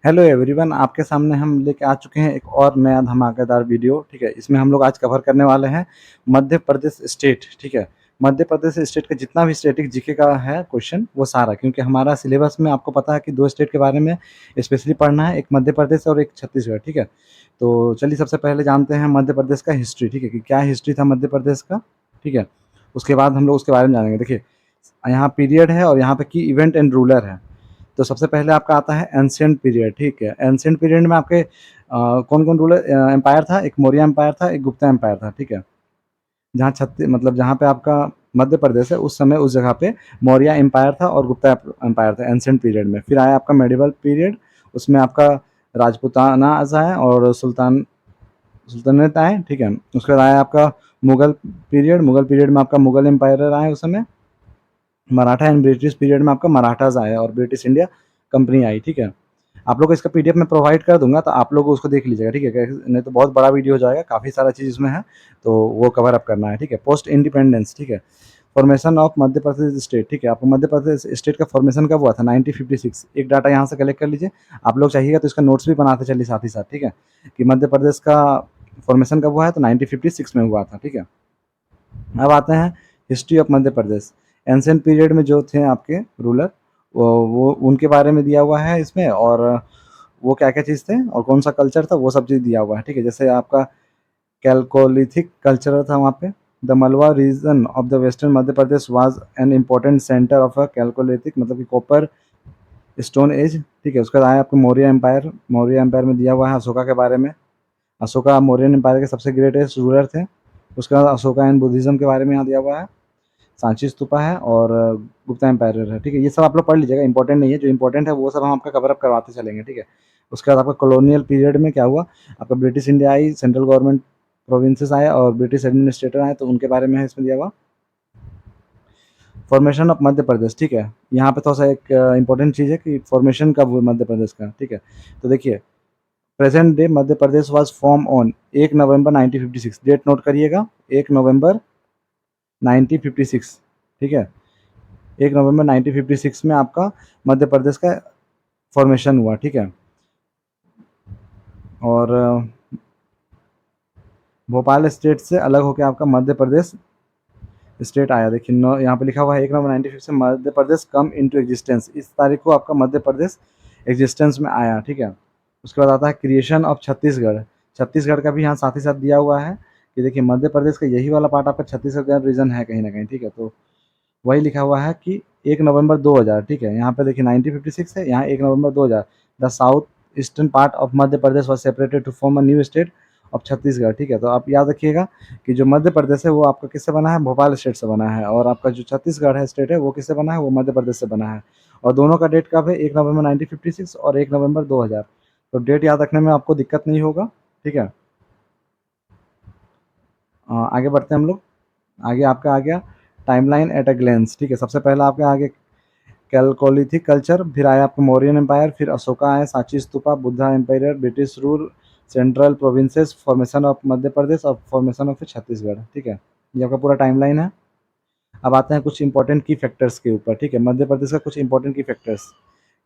Hello everyone, आपके सामने हम लेके आ चुके हैं एक और नया धमाकेदार वीडियो। ठीक है, इसमें हम लोग आज कवर करने वाले हैं मध्य प्रदेश स्टेट। ठीक है, मध्य प्रदेश स्टेट का जितना भी स्टेटिक जीके का है क्वेश्चन वो सारा, क्योंकि हमारा सिलेबस में आपको पता है कि दो स्टेट के बारे में स्पेशली पढ़ना है, एक मध्य प्रदेश और एक छत्तीसगढ़। ठीक है, तो चलिए सबसे पहले जानते हैं मध्य प्रदेश का हिस्ट्री। ठीक है, कि क्या हिस्ट्री था मध्य प्रदेश का। ठीक है, उसके बाद हम लोग उसके बारे में जानेंगे। देखिए, यहाँ पीरियड है और यहाँ पे की इवेंट एंड रूलर है। तो सबसे पहले आपका आता है एंशिएंट पीरियड। ठीक है, एंशिएंट पीरियड में आपके कौन कौन रूलर एम्पायर था। एक मौर्य एम्पायर था, एक गुप्ता एम्पायर था। ठीक है, जहाँ छत्तीस मतलब जहाँ पे आपका मध्य प्रदेश है उस समय उस जगह पे मौर्य एम्पायर था और गुप्ता एम्पायर था एंशिएंट पीरियड में। फिर आया आपका मेडिवल पीरियड, उसमें आपका राजपूतानाज आए और सुल्तानेट आए। ठीक है, उसके बाद आया आपका मुगल पीरियड। मुगल पीरियड में आपका मुगल एम्पायर आए उस समय। मराठा एंड ब्रिटिश पीरियड में आपका मराठाज आए और ब्रिटिश इंडिया कंपनी आई। ठीक है, आप लोग को इसका पीडीएफ में प्रोवाइड कर दूंगा, तो आप लोग उसको देख लीजिएगा। ठीक है, नहीं तो बहुत बड़ा वीडियो हो जाएगा, काफ़ी सारा चीज़ इसमें है, तो वो कवर अप करना है। ठीक है, पोस्ट इंडिपेंडेंस। ठीक है, formation of Madhya Pradesh state. ठीक है, आपको मध्य प्रदेश स्टेट का फॉर्मेशन कब हुआ था? 1956। एक डाटा यहाँ से कलेक्ट कर लीजिए, आप लोग चाहिएगा तो इसका नोट्स भी बनाते चलिए साथ ही साथ। ठीक है, कि मध्य प्रदेश का फॉर्मेशन कब हुआ है, तो 1956 में हुआ था। ठीक है, अब आते हैं history of Madhya Pradesh. Ancient period में जो थे आपके रूलर, वो उनके बारे में दिया हुआ है इसमें, और वो क्या क्या चीज़ थे और कौन सा कल्चर था वो सब चीज़ दिया हुआ है। ठीक है, जैसे आपका कैलकोलिथिक कल्चर था वहाँ पे। The Malwa region of the western Madhya Pradesh was an important centre of a chalcolithic, मतलब कि कॉपर स्टोन एज। ठीक है, उसके बाद आया आपको मौर्य एम्पायर। मौर्य एम्पायर में दिया हुआ है अशोका के बारे में। अशोका मौर्यन एम्पायर के सबसे ग्रेटेस्ट रूलर थे। उसके बाद अशोका एंड बुद्धिज्म के बारे में यहाँ दिया हुआ है। सांची स्तूपा है और गुप्ता एम्पायर है। ठीक है, ये सब आप लोग पढ़ लीजिएगा, इंपॉर्टेंट नहीं है, जो इंपॉर्टेंट है वो सब हम आपका कवर अप करवाते चलेंगे। ठीक है, उसके बाद आपका कॉलोनियल पीरियड में क्या हुआ, आपका British India I, central government provinces आए और ब्रिटिश एडमिनिस्ट्रेटर आए, तो उनके बारे में है इसमें दिया हुआ। Formation of Madhya Pradesh. ठीक है, यहाँ पे थोड़ा सा एक इंपॉर्टेंट चीज़ है कि फॉर्मेशन कब हुआ मध्य प्रदेश का। ठीक है, तो देखिए, present day Madhya Pradesh was form on 1 November 1956। Date note करिएगा, 1 नवंबर 1956। ठीक है, 1 नवंबर 1956 में आपका मध्य प्रदेश का फॉर्मेशन हुआ। ठीक है, और भोपाल स्टेट से अलग होकर आपका मध्य प्रदेश स्टेट आया। देखिए यहाँ पे लिखा हुआ है 1 नवंबर 1956 से Madhya Pradesh come into existence. इस तारीख को आपका मध्य प्रदेश एग्जिस्टेंस में आया। ठीक है, उसके बाद आता है क्रिएशन ऑफ छत्तीसगढ़। छत्तीसगढ़ का भी यहाँ साथ ही साथ दिया हुआ है कि देखिए मध्य प्रदेश का यही वाला पार्ट आपका छत्तीसगढ़ रीजन है कहीं ना कहीं। ठीक है, तो वही लिखा हुआ है कि 1 नवंबर 2000। ठीक है, यहाँ पे देखिए 1956 है, यहाँ 1 November 2000 the south eastern part of Madhya Pradesh was separated to form a new state of Chhattisgarh. ठीक है, तो आप याद रखिएगा कि जो मध्य प्रदेश है वो आपका किससे बना है? भोपाल स्टेट से बना है, और आपका जो छत्तीसगढ़ है स्टेट है वो किससे बना है? वो मध्य प्रदेश से बना है। और दोनों का डेट कब है? 1 नवंबर 1956 और 1 नवंबर 2000। तो डेट याद रखने में आपको दिक्कत नहीं होगा। ठीक है, आगे बढ़ते हैं हम लोग। आगे आपका आ गया टाइमलाइन एट अ ग्लेंस। ठीक है, सबसे पहला आपके आगे कैलकोलिथिक कल्चर, फिर आया आपका मौर्यन एम्पायर, फिर अशोका आए, Sanchi stupa, Buddha empire, British rule, central provinces, formation of Madhya Pradesh और फॉर्मेशन ऑफ छत्तीसगढ़। ठीक है, ये आपका पूरा टाइमलाइन है। अब आते हैं कुछ इंपॉर्टेंट की फैक्टर्स के ऊपर। ठीक है, मध्य प्रदेश का कुछ इंपॉर्टेंट की फैक्टर्स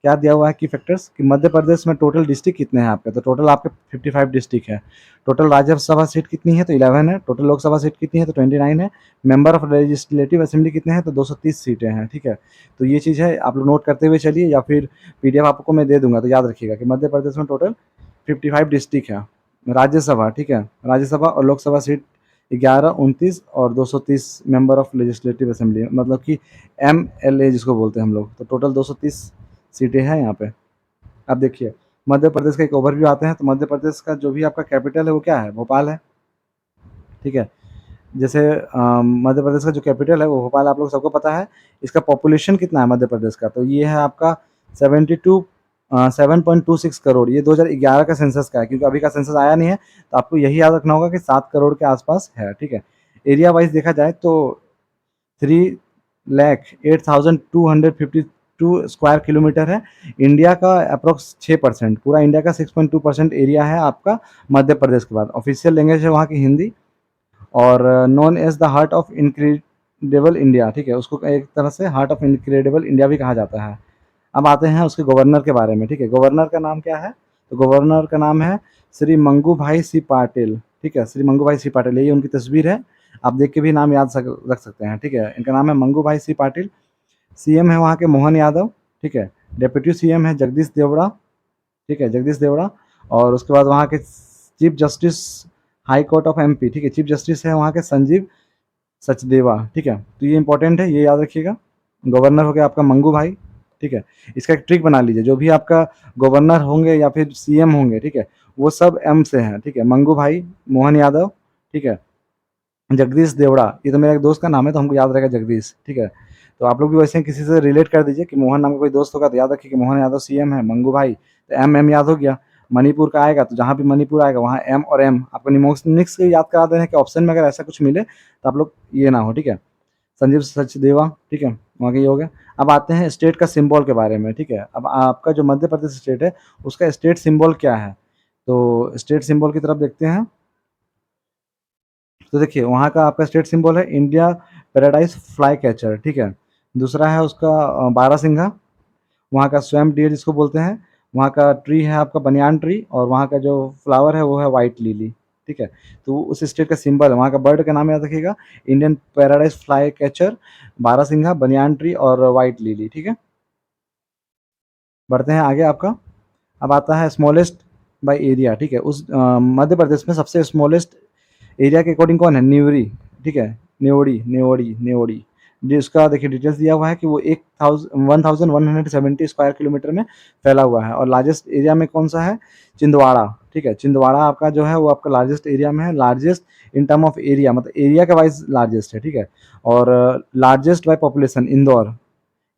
क्या दिया हुआ है की फैक्टर्स, कि मध्य प्रदेश में टोटल डिस्ट्रिक्ट कितने हैं आपके? तो टोटल आपके 55 डिस्ट्रिक्ट है। टोटल राज्यसभा सीट कितनी है? तो 11 है। टोटल लोकसभा सीट कितनी है? तो 29 है। मेंबर ऑफ लेजिस्लेटिव असेंबली कितने हैं? तो 230 सीटें हैं। ठीक है, तो ये चीज़ है, आप लोग नोट करते हुए चलिए, या फिर पीडीएफ आपको मैं दे दूंगा, तो याद रखिएगा कि मध्य प्रदेश में टोटल 55 डिस्ट्रिक्ट है। राज्यसभा, ठीक है, राज्यसभा और लोकसभा सीट 11, 29 और 230 मेंबर ऑफ लेजिस्लेटिव असेंबली, मतलब कि MLA जिसको बोलते हैं हम लोग, तो टोटल 230 सीटें हैं यहाँ पे। अब देखिए मध्य प्रदेश का एक ओवरव्यू आते हैं, तो मध्य प्रदेश का जो भी आपका कैपिटल है वो क्या है? भोपाल है। ठीक है, जैसे मध्य प्रदेश का जो कैपिटल है वो भोपाल, आप लोग सबको पता है। इसका पॉपुलेशन कितना है मध्य प्रदेश का? तो ये है आपका 7.26 करोड़। ये 2011 का सेंसस का है, क्योंकि अभी का सेंसस आया नहीं है, तो आपको यही याद रखना होगा कि 7 करोड़ के आसपास है। ठीक है, एरिया वाइज देखा जाए तो 3,08,252 स्क्वायर किलोमीटर है। इंडिया का अप्रोक्स 6%, पूरा इंडिया का 6.2% एरिया है आपका मध्य प्रदेश के बाद। ऑफिशियल लैंग्वेज है वहाँ की हिंदी, और known as the heart of incredible India. ठीक है, उसको एक तरह से हार्ट ऑफ इनक्रेडिबल इंडिया भी कहा जाता है। अब आते हैं उसके गवर्नर के बारे में, ठीक है। गवर्नर का नाम क्या है? तो गवर्नर का नाम है श्री मंगू भाई सी पाटिल, ठीक है। श्री मंगू भाई सी पाटिल, ये उनकी तस्वीर है, आप देख के भी नाम याद रख सकते हैं, ठीक है। इनका नाम है मंगू भाई सी पाटिल। सीएम है वहाँ के मोहन यादव, ठीक है। डिप्टी सीएम है जगदीश देवड़ा, ठीक है, जगदीश देवड़ा। और उसके बाद वहाँ के chief justice high court of MP, ठीक है, चीफ जस्टिस है वहाँ के संजीव सचदेवा, ठीक है। तो ये इंपॉर्टेंट है, ये याद रखिएगा। गवर्नर हो गया आपका मंगू भाई, ठीक है। इसका एक ट्रिक बना लीजिए, जो भी आपका गवर्नर होंगे या फिर सीएम होंगे, ठीक है, वो सब एम से हैं, ठीक है। मंगू भाई, मोहन यादव, ठीक है, जगदीश देवड़ा, ये तो मेरा एक दोस्त का नाम है तो हमको याद रहेगा जगदीश, ठीक है। तो आप लोग भी वैसे ही किसी से रिलेट कर दीजिए कि मोहन नाम का कोई दोस्त होगा तो याद रखिए कि मोहन यादव सीएम है, मंगू भाई तो एम एम याद हो गया। मणिपुर का आएगा तो जहाँ भी मणिपुर आएगा वहाँ एम और एम आपको निमोनिक्स से याद करा देना है कि ऑप्शन में अगर ऐसा कुछ मिले तो आप लोग ये ना हो, ठीक है। संजीव सचदेवा, ठीक है, वहाँ के ये हो गया। अब आते हैं स्टेट का सिंबल के बारे में, ठीक है। अब आपका जो मध्य प्रदेश स्टेट है उसका स्टेट सिंबल क्या है? तो स्टेट सिंबल की तरफ देखते हैं। तो देखिए वहाँ का आपका स्टेट सिंबल है इंडिया पैराडाइज फ्लाई कैचर, ठीक है। दूसरा है उसका बारहसिंघा, वहाँ का स्वयं डियर जिसको बोलते हैं। वहाँ का ट्री है आपका बनियान ट्री, और वहाँ का जो फ्लावर है वो है वाइट लिली, ठीक है। तो उस स्टेट का सिंबल है, वहाँ का बर्ड का नाम याद रखिएगा, इंडियन पैराडाइज फ्लाई कैचर, बारहसिंघा, बनियान ट्री और वाइट लिली, ठीक है। बढ़ते हैं आगे आपका। अब आता है स्मॉलेस्ट बाय एरिया, ठीक है। उस मध्य प्रदेश में सबसे स्मॉलेस्ट एरिया के अकॉर्डिंग कौन है? न्यूरी, ठीक है, न्योड़ी न्योड़ी न्योड़ी। जिसका देखिए डिटेल्स दिया हुआ है कि वो 1170 स्क्वायर किलोमीटर में फैला हुआ है। और लार्जेस्ट एरिया में कौन सा है? छिंदवाड़ा, ठीक है। छिंदवाड़ा आपका जो है वो आपका लार्जेस्ट एरिया में है, largest in term of area, मतलब एरिया के वाइज लार्जेस्ट है, ठीक है। और largest by population Indore.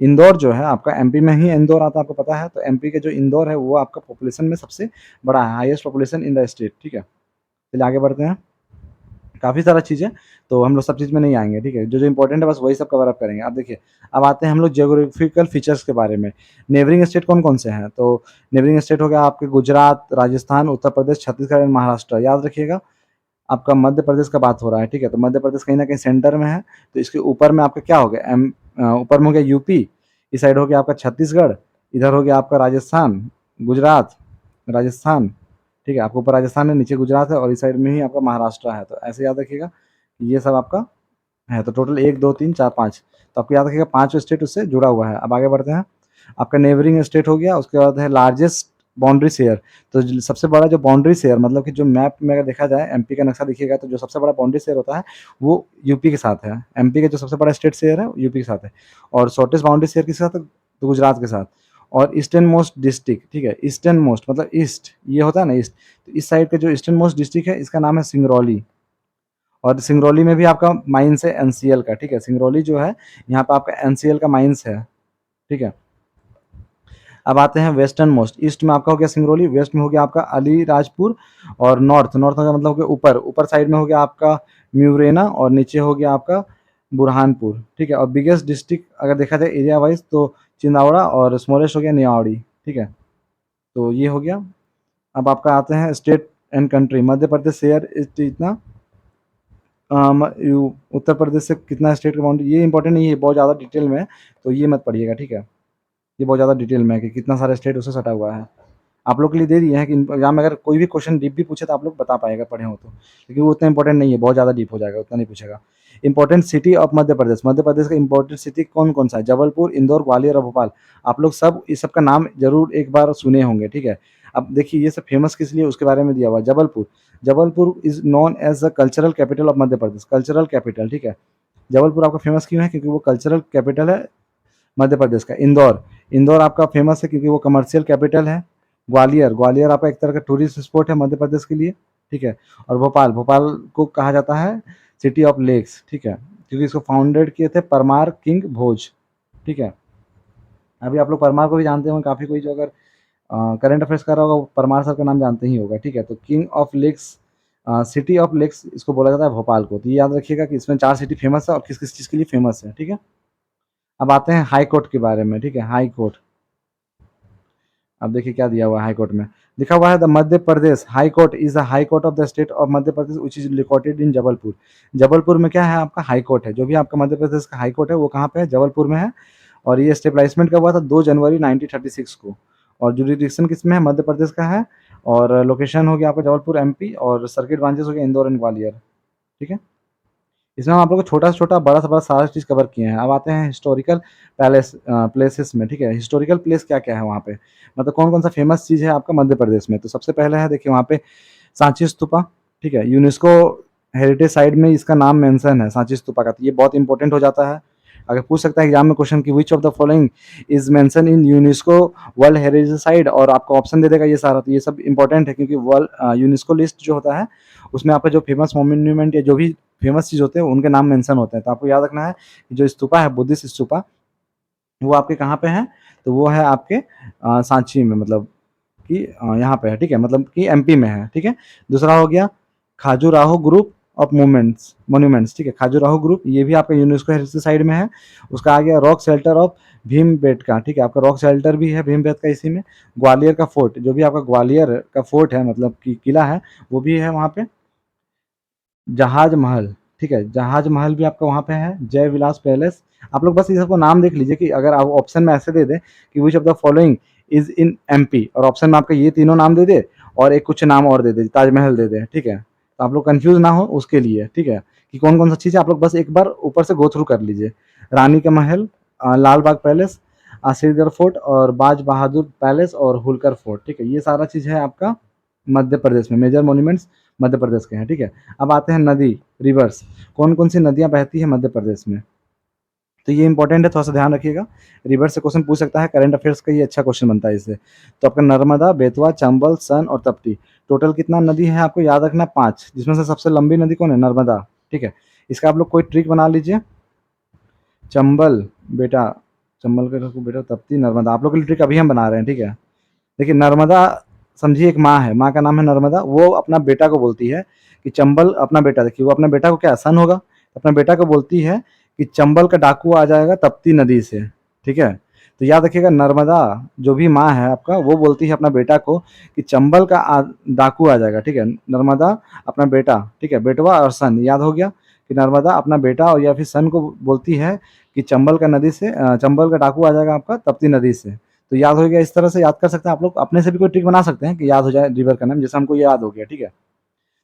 Indore जो है आपका एमपी में ही इंदौर आता है, आपको पता है। तो एमपी के जो इंदौर है वो आपका पॉपुलेशन में सबसे बड़ा है, highest population in the state, ठीक है। चलिए आगे बढ़ते हैं। काफ़ी सारा चीज़ है तो हम लोग सब चीज़ में नहीं आएंगे, ठीक है। जो जो इंपॉर्टेंट है बस वही सब कवर अप करेंगे। अब देखिए, अब आते हैं हम लोग जियोग्राफिकल फीचर्स के बारे में। नेबरिंग स्टेट कौन कौन से हैं? तो नेबरिंग स्टेट हो गया आपके गुजरात, राजस्थान, उत्तर प्रदेश, छत्तीसगढ़ एंड महाराष्ट्र। याद रखिएगा आपका मध्य प्रदेश का बात हो रहा है, ठीक है। तो मध्य प्रदेश कहीं ना कहीं सेंटर में है, तो इसके ऊपर में आपका क्या हो गया? ऊपर में हो गया यूपी, इस साइड हो गया आपका छत्तीसगढ़, इधर हो गया आपका राजस्थान, गुजरात, राजस्थान, ठीक है। आपको ऊपर राजस्थान है, नीचे गुजरात है, और इस साइड में ही आपका महाराष्ट्र है। तो ऐसे याद रखिएगा ये सब आपका है। तो टोटल 1 2 3 4 5, तो आपको याद रखिएगा 5 स्टेट उससे जुड़ा हुआ है। अब आगे बढ़ते हैं। आपका नेबरिंग स्टेट हो गया, उसके बाद है लार्जेस्ट बाउंड्री शेयर। तो सबसे बड़ा जो बाउंड्री शेयर, मतलब कि जो मैप में अगर देखा जाए एमपी का नक्शा देखिएगा तो जो सबसे बड़ा बाउंड्री शेयर होता है वो यूपी के साथ है। एमपी का जो सबसे बड़ा स्टेट शेयर है वो यूपी के साथ है। और शॉर्टेस्ट बाउंड्री शेयर किसके साथ है? तो गुजरात के साथ। और ईस्टर्न मोस्ट डिस्ट्रिक्ट, ठीक है, ईस्टर्न मोस्ट मतलब ईस्ट, ये होता है ना ईस्ट, तो इस साइड का जो ईस्टर्न मोस्ट डिस्ट्रिक्ट है इसका नाम है सिंगरौली। और सिंगरौली में भी आपका माइंस है एनसीएल का, ठीक है। सिंगरौली जो है यहाँ पे आपका एनसीएल का माइंस है, ठीक है। अब आते हैं वेस्टर्न मोस्ट। ईस्ट में आपका हो गया सिंगरौली, वेस्ट में हो गया आपका अलीराजपुर, और नॉर्थ नॉर्थ का मतलब हो गया ऊपर, ऊपर साइड में हो गया आपका म्यूरेना, और नीचे हो गया आपका बुरहानपुर, ठीक है। और बिगेस्ट डिस्ट्रिक्ट अगर देखा जाए एरिया वाइज तो चिंदावड़ा, और स्मॉलेस्ट हो गया नियावड़ी, ठीक है। तो ये हो गया। अब आपका आते हैं state and country. Madhya Pradesh share इतना उत्तर प्रदेश से कितना स्टेट का बाउंड्री, ये इंपॉर्टेंट नहीं है, बहुत ज़्यादा डिटेल में है, तो ये मत पढ़िएगा, ठीक है। ये बहुत ज़्यादा डिटेल में है कि कितना सारा स्टेट उससे सटा हुआ है। आप लोग के लिए दे दिए हैं कि एग्जाम में अगर कोई भी क्वेश्चन डीप भी पूछे तो आप लोग बता पाएगा पढ़े हो तो, क्योंकि वो उतना इंपॉर्टेंट नहीं है, बहुत ज़्यादा डीप हो जाएगा, उतना नहीं पूछेगा। Important city of Madhya Pradesh. Madhya प्रदेश का इंपॉर्टेंट सिटी कौन कौन सा है? जबलपुर, इंदौर, ग्वालियर और भोपाल। आप लोग सब इस सब का नाम जरूर एक बार सुने होंगे, ठीक है। अब देखिए ये सब फेमस किस लिए उसके बारे में दिया हुआ है। Jabalpur, Jabalpur is known as the cultural capital of Madhya Pradesh, cultural capital, ठीक है। जबलपुर आपका फेमस क्यों है? क्योंकि वो कल्चरल कैपिटल है मध्य प्रदेश का। इंदौर, इंदौर आपका फेमस है क्योंकि वो कमर्शियल कैपिटल है। ग्वालियर, ग्वालियर आपका एक तरह का टूरिस्ट स्पॉट है मध्य प्रदेश के लिए, ठीक है। और भोपाल, भोपाल को कहा जाता है सिटी ऑफ लेक्स, ठीक है, क्योंकि इसको फाउंडेड किए थे परमार किंग भोज, ठीक है। अभी आप लोग परमार को भी जानते होंगे, काफ़ी कोई जो अगर करंट अफेयर्स कर रहा होगा वो परमार सर का नाम जानते ही होगा, ठीक है। तो king of lakes, city of lakes इसको बोला जाता है भोपाल को। तो ये याद रखिएगा कि इसमें 4 सिटी फेमस है और किस किस चीज़ के लिए फेमस है, ठीक है। अब आते हैं हाई कोर्ट के बारे में, ठीक है। हाई कोर्ट, अब देखिए क्या दिया हुआ है हाई कोर्ट में। लिखा हुआ है the Madhya Pradesh high court is the high court of the state of Madhya Pradesh which is located in Jabalpur. Jabalpur में क्या है? आपका हाई कोर्ट है। जो भी आपका मध्य प्रदेश का हाई कोर्ट है वो कहाँ पे है? जबलपुर में है। और ये स्टेबलाइजमेंट कब हुआ था? 2 जनवरी 1936 को। और जुरिडिक्शन किसमें है? मध्य प्रदेश का है। और लोकेशन हो गया आपका जबलपुर एमपी, और सर्किट ब्रांचेस हो गया इंदौर एंड ग्वालियर। ठीक है, इसमें हम आप लोग को छोटा से छोटा बड़ा से बड़ा सारा चीज़ कवर किए हैं। अब आते हैं हिस्टोरिकल प्लेसेस में। ठीक है, हिस्टोरिकल प्लेस क्या क्या है वहाँ पे, मतलब कौन कौन सा फेमस चीज़ है आपका मध्य प्रदेश में। तो सबसे पहले है, देखिए वहाँ पे सांची स्तूपा। ठीक है, यूनेस्को हेरिटेज साइट में इसका नाम मेंशन है सांची स्तूपा का, तो ये बहुत इंपॉर्टेंट हो जाता है। अगर पूछ सकता है एग्जाम में क्वेश्चन की विच of the following is mention in UNESCO world heritage site, और आपको ऑप्शन दे देगा ये सारा, तो ये सब इंपॉर्टेंट है क्योंकि वर्ल्ड यूनेस्को लिस्ट जो होता है उसमें आपका जो फेमस मॉन्यूमेंट या जो भी फेमस चीज़ होते हैं उनके नाम मेंशन होते हैं। तो आपको याद रखना है कि जो स्तूपा है, बुद्धिस्ट स्तूपा, वो आपके कहाँ पे है? तो वो है आपके सांची में, मतलब कि यहाँ पे है। ठीक है, मतलब कि एमपी में है। ठीक है, दूसरा हो गया Khajuraho group of movements monuments. ठीक है, खाजुराहो ग्रुप ये भी आपका यूनेस्को हेरिटेज साइट में है। उसका आ गया रॉक शेल्टर ऑफ भीमबेटका। ठीक है, आपका रॉक शेल्टर भी है भीमबेटका इसी में। ग्वालियर का फोर्ट, जो भी आपका ग्वालियर का फोर्ट है, मतलब कि किला है, वो भी है वहाँ पे। जहाज महल, ठीक है, जहाज महल भी आपका वहाँ पे है। जय विलास पैलेस। आप लोग बस ये सबको नाम देख लीजिए कि अगर आप ऑप्शन में ऐसे दे दे कि विच of the following is in MP, और ऑप्शन में आपका ये तीनों नाम दे दे और एक कुछ नाम और दे दे, ताजमहल दे दे। ठीक है, तो आप लोग कंफ्यूज ना हो उसके लिए। ठीक है, कि कौन कौन सा चीज़ है, आप लोग बस एक बार ऊपर से गो थ्रू कर लीजिए। रानी का महल, लाल बाग पैलेस, श्रीगढ़ फोर्ट, और बाज बहादुर पैलेस, और होलकर फोर्ट। ठीक है, ये सारा चीज़ है आपका मध्य प्रदेश में, मेजर मॉन्यूमेंट्स मध्य प्रदेश के हैं। ठीक है, अब आते हैं नदी, रिवर्स। कौन कौन सी नदियां बहती हैं मध्य प्रदेश में, तो ये इंपॉर्टेंट है, थोड़ा सा ध्यान रखिएगा। रिवर से क्वेश्चन पूछ सकता है, करंट अफेयर्स का ये अच्छा क्वेश्चन बनता है इससे। तो आपका नर्मदा, बेतवा, चंबल, सन और तप्ती। टोटल कितना नदी है आपको याद रखना? 5, जिसमें से सबसे लंबी नदी कौन है? नर्मदा। ठीक है, इसका आप लोग कोई ट्रिक बना लीजिए। चंबल बेटा, चंबल के रखो बेटा, तप्ती, नर्मदा, आप लोग के लिए ट्रिक अभी हम बना रहे हैं। ठीक है, देखिए नर्मदा, समझिए एक माँ है, माँ का नाम है नर्मदा, वो अपना बेटा को बोलती है कि चंबल, अपना बेटा, देखिए वो अपना बेटा को, क्या सन होगा, अपना बेटा को बोलती है कि चंबल का डाकू आ जाएगा तप्ती नदी से। ठीक है, तो याद रखिएगा, नर्मदा जो भी माँ है आपका, वो बोलती है अपना बेटा को कि चंबल का डाकू आ जाएगा। ठीक है, नर्मदा अपना बेटा, ठीक है, बेटवा और सन, याद हो गया कि नर्मदा अपना बेटा और या फिर सन को बोलती है कि चंबल का नदी से चंबल का डाकू आ जाएगा आपका तप्ती नदी से। तो याद हो गया, इस तरह से याद कर सकते हैं आप लोग। अपने से भी कोई ट्रिक बना सकते हैं कि याद हो जाए रिवर का नाम, जैसे हमको ये याद हो गया। ठीक है,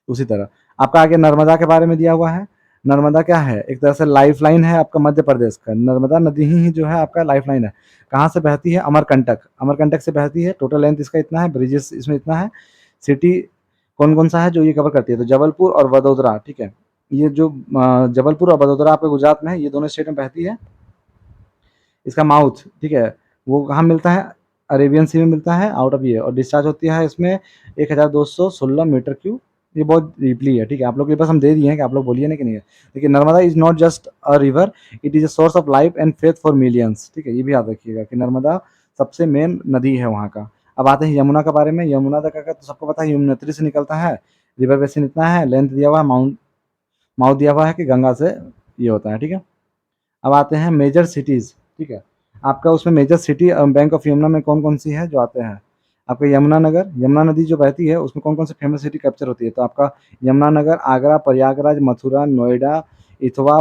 उसी तरह आपका आगे नर्मदा के बारे में दिया हुआ है। नर्मदा क्या है? एक तरह से लाइफ लाइन है आपका मध्य प्रदेश का। नर्मदा नदी ही जो है आपका लाइफ लाइन है। कहाँ से बहती है? अमरकंटक, अमरकंटक से बहती है। टोटल लेंथ इसका इतना है, ब्रिजेस इसमें इतना है। सिटी कौन कौन सा है जो ये कवर करती है? तो जबलपुर और वडोदरा। ठीक है, ये जो जबलपुर और वडोदरा आपके गुजरात में है, ये दोनों स्टेट में बहती है। इसका माउथ, ठीक है, वो कहाँ मिलता है? अरेबियन सी में मिलता है, आउट ऑफ ये, और डिस्चार्ज होती है इसमें 1216 मीटर क्यूब। ये बहुत डीपली है। ठीक है, आप लोग के पास हम दे दिए हैं कि आप लोग बोलिए ना कि नहीं है। देखिए Narmada is not just a river, it is a source of life and faith for millions. ठीक है, ये भी याद रखिएगा कि नर्मदा सबसे मेन नदी है वहाँ का। अब आते हैं यमुना के बारे में। यमुना तक का तो सबको पता है, यमुनोत्री से निकलता है। रिवर बेसिन इतना है, लेंथ दिया हुआ है, माउंट माउथ दिया हुआ है कि गंगा से ये होता है। ठीक है, अब आते हैं मेजर सिटीज़। ठीक है, आपका उसमें major city bank of Yamuna में कौन कौन सी है जो आते हैं? आपका यमुनानगर, यमुना नदी जो बहती है उसमें कौन कौन सी फेमस सिटी कैप्चर होती है? तो आपका यमुनानगर, आगरा, प्रयागराज, मथुरा, नोएडा, इथवा,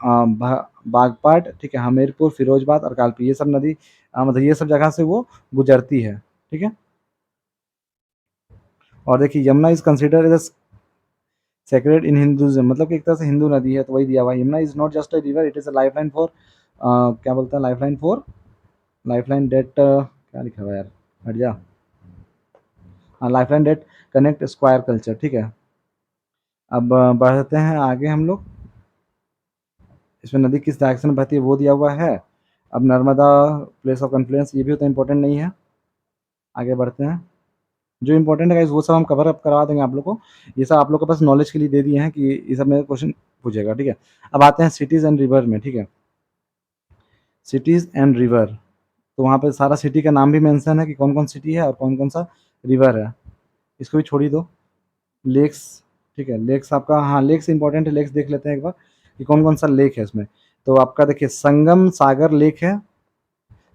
बागपाट, ठीक है, हमीरपुर, फिरोजबाद और कालपी, ये सब नदी मतलब ये सब जगह से वो गुजरती है। ठीक है, और देखिए Yamuna is consider as sacred in Hinduism, मतलब कि एक तरह से हिंदू नदी है, तो वही दिया हुआ है। Yamuna is not just a river, it is a life line for, क्या बोलते हैं, life line for, life line date, क्या लिखा हुआ है यार, हट जा, हाँ, life line date connect square culture. ठीक है, अब बढ़ते हैं आगे हम लोग। इसमें नदी किस डायरेक्शन में बहती है वो दिया हुआ है। अब नर्मदा प्लेस ऑफ कन्फ्लुएंस, ये भी उतना इंपॉर्टेंट नहीं है। आगे बढ़ते हैं, जो इंपॉर्टेंट है guys, वो सब हम कवर अप करवा देंगे आप लोग को। ये सब आप लोग के पास नॉलेज के लिए दे दिए हैं कि ये सब मेरे क्वेश्चन पूछेगा। ठीक है, अब आते हैं सिटीज़ एंड रिवर में। ठीक है, सिटीज़ एंड रिवर, तो वहाँ पे सारा सिटी का नाम भी मेंशन है कि कौन कौन सिटी है और कौन कौन सा रिवर है। इसको भी छोड़ ही दो। लेक्स, ठीक है, लेक्स आपका, हाँ लेक्स इंपॉर्टेंट है, लेक्स देख लेते हैं एक बार कि कौन कौन सा लेक है इसमें। तो आपका देखिए संगम सागर लेक है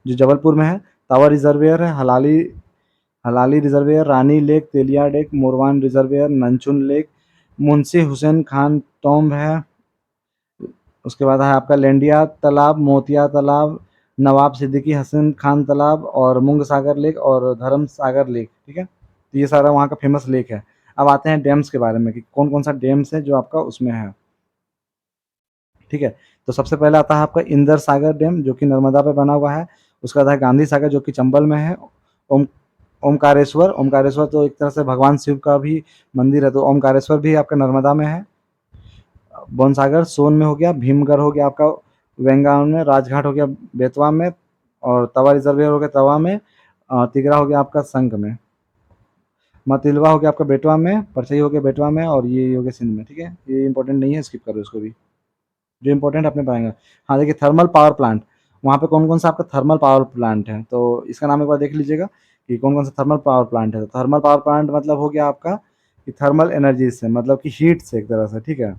जो जबलपुर में है। तावा रिजर्वियर है, Halali Halali reservoir, Rani lake, Teliya lake, Morwan reservoir, Nanchun lake, Munshi Hussain Khan tomb है। उसके बाद है आपका लेंडिया तालाब, मोतिया तालाब, नवाब सिद्दीकी हसन खान तालाब और मुंग सागर लेक और धर्म सागर लेक, ठीक है। तो ये सारा वहाँ का फेमस लेक है। अब आते हैं डैम्स के बारे में कि कौन कौन सा डैम्स है जो आपका उसमें है, ठीक है। तो सबसे पहले आता है आपका इंदर सागर डैम जो कि नर्मदा पे बना हुआ है। उसके बाद है गांधी सागर जो कि चंबल में है। ओम ओमकारेश्वर, ओमकारेश्वर तो एक तरह से भगवान शिव का भी मंदिर है, तो ओमकारेश्वर भी आपका नर्मदा में है। बनसागर सोन में हो गया, भीमगढ़ हो गया आपका वेंगावन में, राजघाट हो गया बेतवा में, और तवा रिजर्वियर हो गया तवा में, तिगरा हो गया आपका संक में, मतिलवा हो गया आपका बेटवा में, परछई हो गया बेटवा में, और ये हो गया सिंध में, ठीक है। ये इंपॉर्टेंट नहीं है, स्किप करो इसको भी, जो इंपॉर्टेंट अपने पाएंगे। हाँ देखिए, थर्मल पावर प्लांट, वहाँ पे कौन कौन सा आपका थर्मल पावर प्लांट है, तो इसका नाम एक बार देख लीजिएगा कि कौन कौन सा थर्मल पावर प्लांट है। तो थर्मल पावर प्लांट मतलब हो गया आपका कि थर्मल एनर्जी से, मतलब कि हीट से एक तरह से, ठीक है।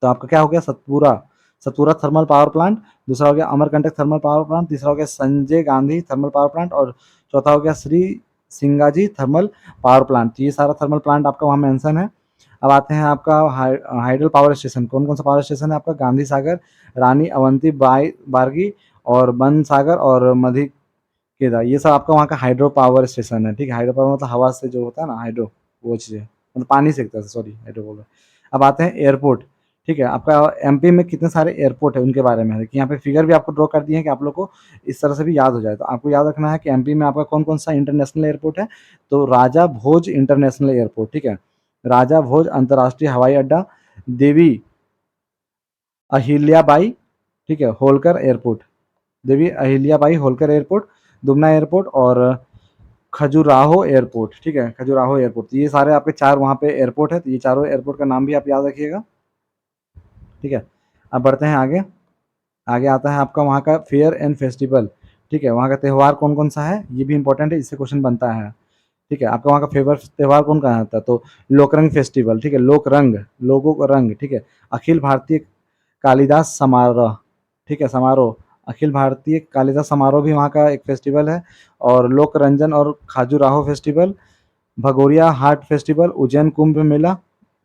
तो आपका क्या हो गया, Satpura, Satpura thermal power plant. दूसरा हो गया अमरकंटक थर्मल पावर प्लांट। तीसरा हो गया Sanjay Gandhi thermal power plant. और चौथा हो गया Shri Singaji thermal power plant. तो ये सारा थर्मल प्लांट आपका वहाँ मेंशन है। अब आते हैं आपका हाइडल पावर स्टेशन। कौन कौन सा पावर स्टेशन है आपका, गांधी सागर, रानी अवंती बाई बारगी, और बन सागर, और मधिकेदा। ये सब आपका वहाँ का हाइड्रो पावर स्टेशन है, ठीक है। हाइड्रो पावर मतलब हवा से जो होता है ना, हाइड्रो, वो चीज़ है, मतलब पानी से एक तरह से, सॉरी हाइड्रो बोल रहे हैं। अब आते हैं एयरपोर्ट, ठीक है। आपका एमपी में कितने सारे एयरपोर्ट है उनके बारे में है कि यहाँ पे फिगर भी आपको ड्रॉ कर दिए हैं कि आप लोग को इस तरह से भी याद हो जाए। तो आपको याद रखना है कि एमपी में आपका कौन कौन सा इंटरनेशनल एयरपोर्ट है। तो राजा भोज इंटरनेशनल एयरपोर्ट, ठीक है। राजा भोज अंतर्राष्ट्रीय हवाई अड्डा, देवी अहिल्याबाई, ठीक है, Holkar airport, Devi Ahilyabai Holkar airport, Dumna airport, और खजुराहो एयरपोर्ट, ठीक है, खजुराहो एयरपोर्ट। तो ये सारे आपके चार वहाँ पे एयरपोर्ट है। तो ये चारों एयरपोर्ट का नाम भी आप याद रखिएगा, ठीक है। अब बढ़ते हैं आगे। आगे आता है आपका वहाँ का फेयर एंड फेस्टिवल, ठीक है। वहाँ का त्यौहार कौन कौन सा है, ये भी इंपॉर्टेंट है, इससे क्वेश्चन बनता है, ठीक है। आपका वहाँ का फेवर त्यौहार कौन कहा जाता है, तो लोकरंग फेस्टिवल, ठीक है। लोक रंग, लोगों का रंग, ठीक है। अखिल भारतीय कालिदास समारोह, ठीक है, समारोह, अखिल भारतीय कालिदास समारोह भी वहाँ का एक फेस्टिवल है। और लोक रंजन और खाजुराहो फेस्टिवल, भगोरिया हाट फेस्टिवल, उज्जैन कुंभ मेला।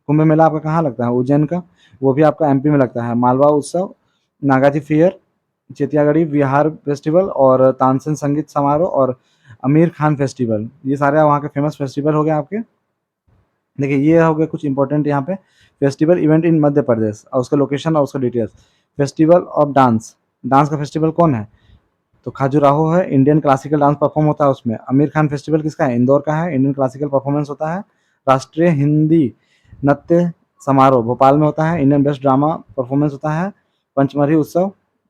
कुंभ मेला आपका कहाँ लगता है, उज्जैन का, वो भी आपका एमपी में लगता है। मालवा उत्सव, नागाजी फेयर, चितियागढ़ी विहार फेस्टिवल, और तानसेन संगीत समारोह, और आमिर खान फेस्टिवल। ये सारे वहाँ के फेमस फेस्टिवल हो गए आपके। देखिए, ये हो गया कुछ इंपॉर्टेंट यहाँ पे festival event in Madhya Pradesh, और उसका लोकेशन और उसका details. Festival of dance, dance का फेस्टिवल कौन है, तो खाजुराहो है, इंडियन क्लासिकल डांस परफॉर्म होता है उसमें। आमिर खान फेस्टिवल किसका है, इंदौर का है, इंडियन क्लासिकल परफॉर्मेंस होता है। राष्ट्रीय हिंदी नृत्य समारोह भोपाल में होता है, इंडियन बेस्ट ड्रामा परफॉर्मेंस होता है। पंचमढ़ी उत्सव।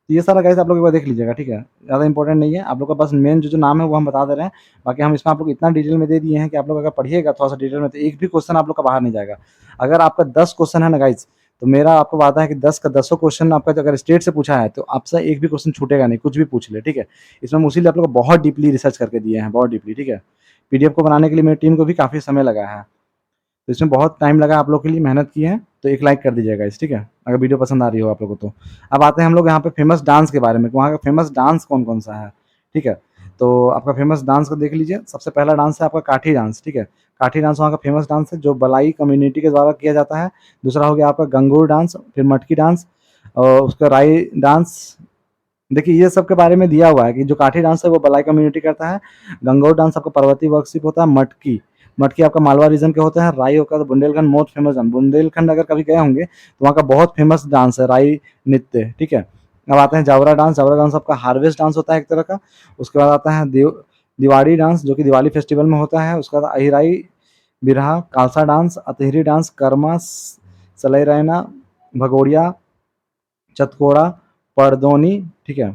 तो ये सारा गाइस आप लोग एक बार देख लीजिएगा, ठीक है, ज़्यादा इंपॉर्टेंट नहीं है। आप लोग का बस मेन जो जो नाम है वो हम बता दे रहे हैं। बाकी हम इसमें आप लोग इतना डिटेल में दे दिए हैं कि आप लोग अगर पढ़िएगा थोड़ा सा डिटेल में, तो एक भी क्वेश्चन आप लोग का बाहर नहीं जाएगा। अगर आपका 10 क्वेश्चन है ना गाइस, तो मेरा आपको वादा है कि 10 का 10 क्वेश्चन आपका अगर स्टेट से पूछा है तो आपसे एक भी क्वेश्चन छूटेगा नहीं, कुछ भी पूछ ले, ठीक है। इसमें हम इसीलिए आप लोग को बहुत डीपली रिसर्च करके दिए हैं, बहुत डीपली, ठीक है। पीडीएफ को बनाने के लिए मेरी टीम को भी काफ़ी समय लगा है, तो इसमें बहुत टाइम लगा, आप लोग के लिए मेहनत की है। तो एक लाइक कर दीजिएगा इस, ठीक है, अगर वीडियो पसंद आ रही हो आप लोगों को तो। अब आते हैं हम लोग यहाँ पे फेमस डांस के बारे में, वहाँ का फेमस डांस कौन कौन सा है, ठीक है। तो आपका फेमस डांस को देख लीजिए। सबसे पहला डांस है आपका काठी डांस, ठीक है। काठी डांस वहाँ का फेमस डांस है जो बलाई कम्युनिटी के द्वारा किया जाता है। दूसरा हो गया आपका गंगूर डांस, फिर मटकी डांस, और उसका राई डांस। देखिए, ये सब के बारे में दिया हुआ है कि जो काठी डांस है वो बलाई कम्युनिटी करता है। गंगौर डांस आपका पर्वतीय वर्कशिप होता है। मटकी, मटकी आपका मालवा रीजन के होते हैं। राई होगा तो Bundelkhand most famous dance, Bundelkhand अगर कभी गए होंगे तो वहाँ का बहुत फेमस डांस है राई नृत्य, ठीक है। अब आते हैं जावरा डांस। जावरा डांस आपका हार्वेस्ट डांस होता है एक तरह का। उसके बाद आता है दिवाड़ी डांस जो कि दिवाली फेस्टिवल में होता है। उसके बाद अहिराई बिरहा, कालसा डांस, अतहरी डांस, कर्मा, सलाई रैना, भगोड़िया, चतकोड़ा, परदोनी, ठीक है।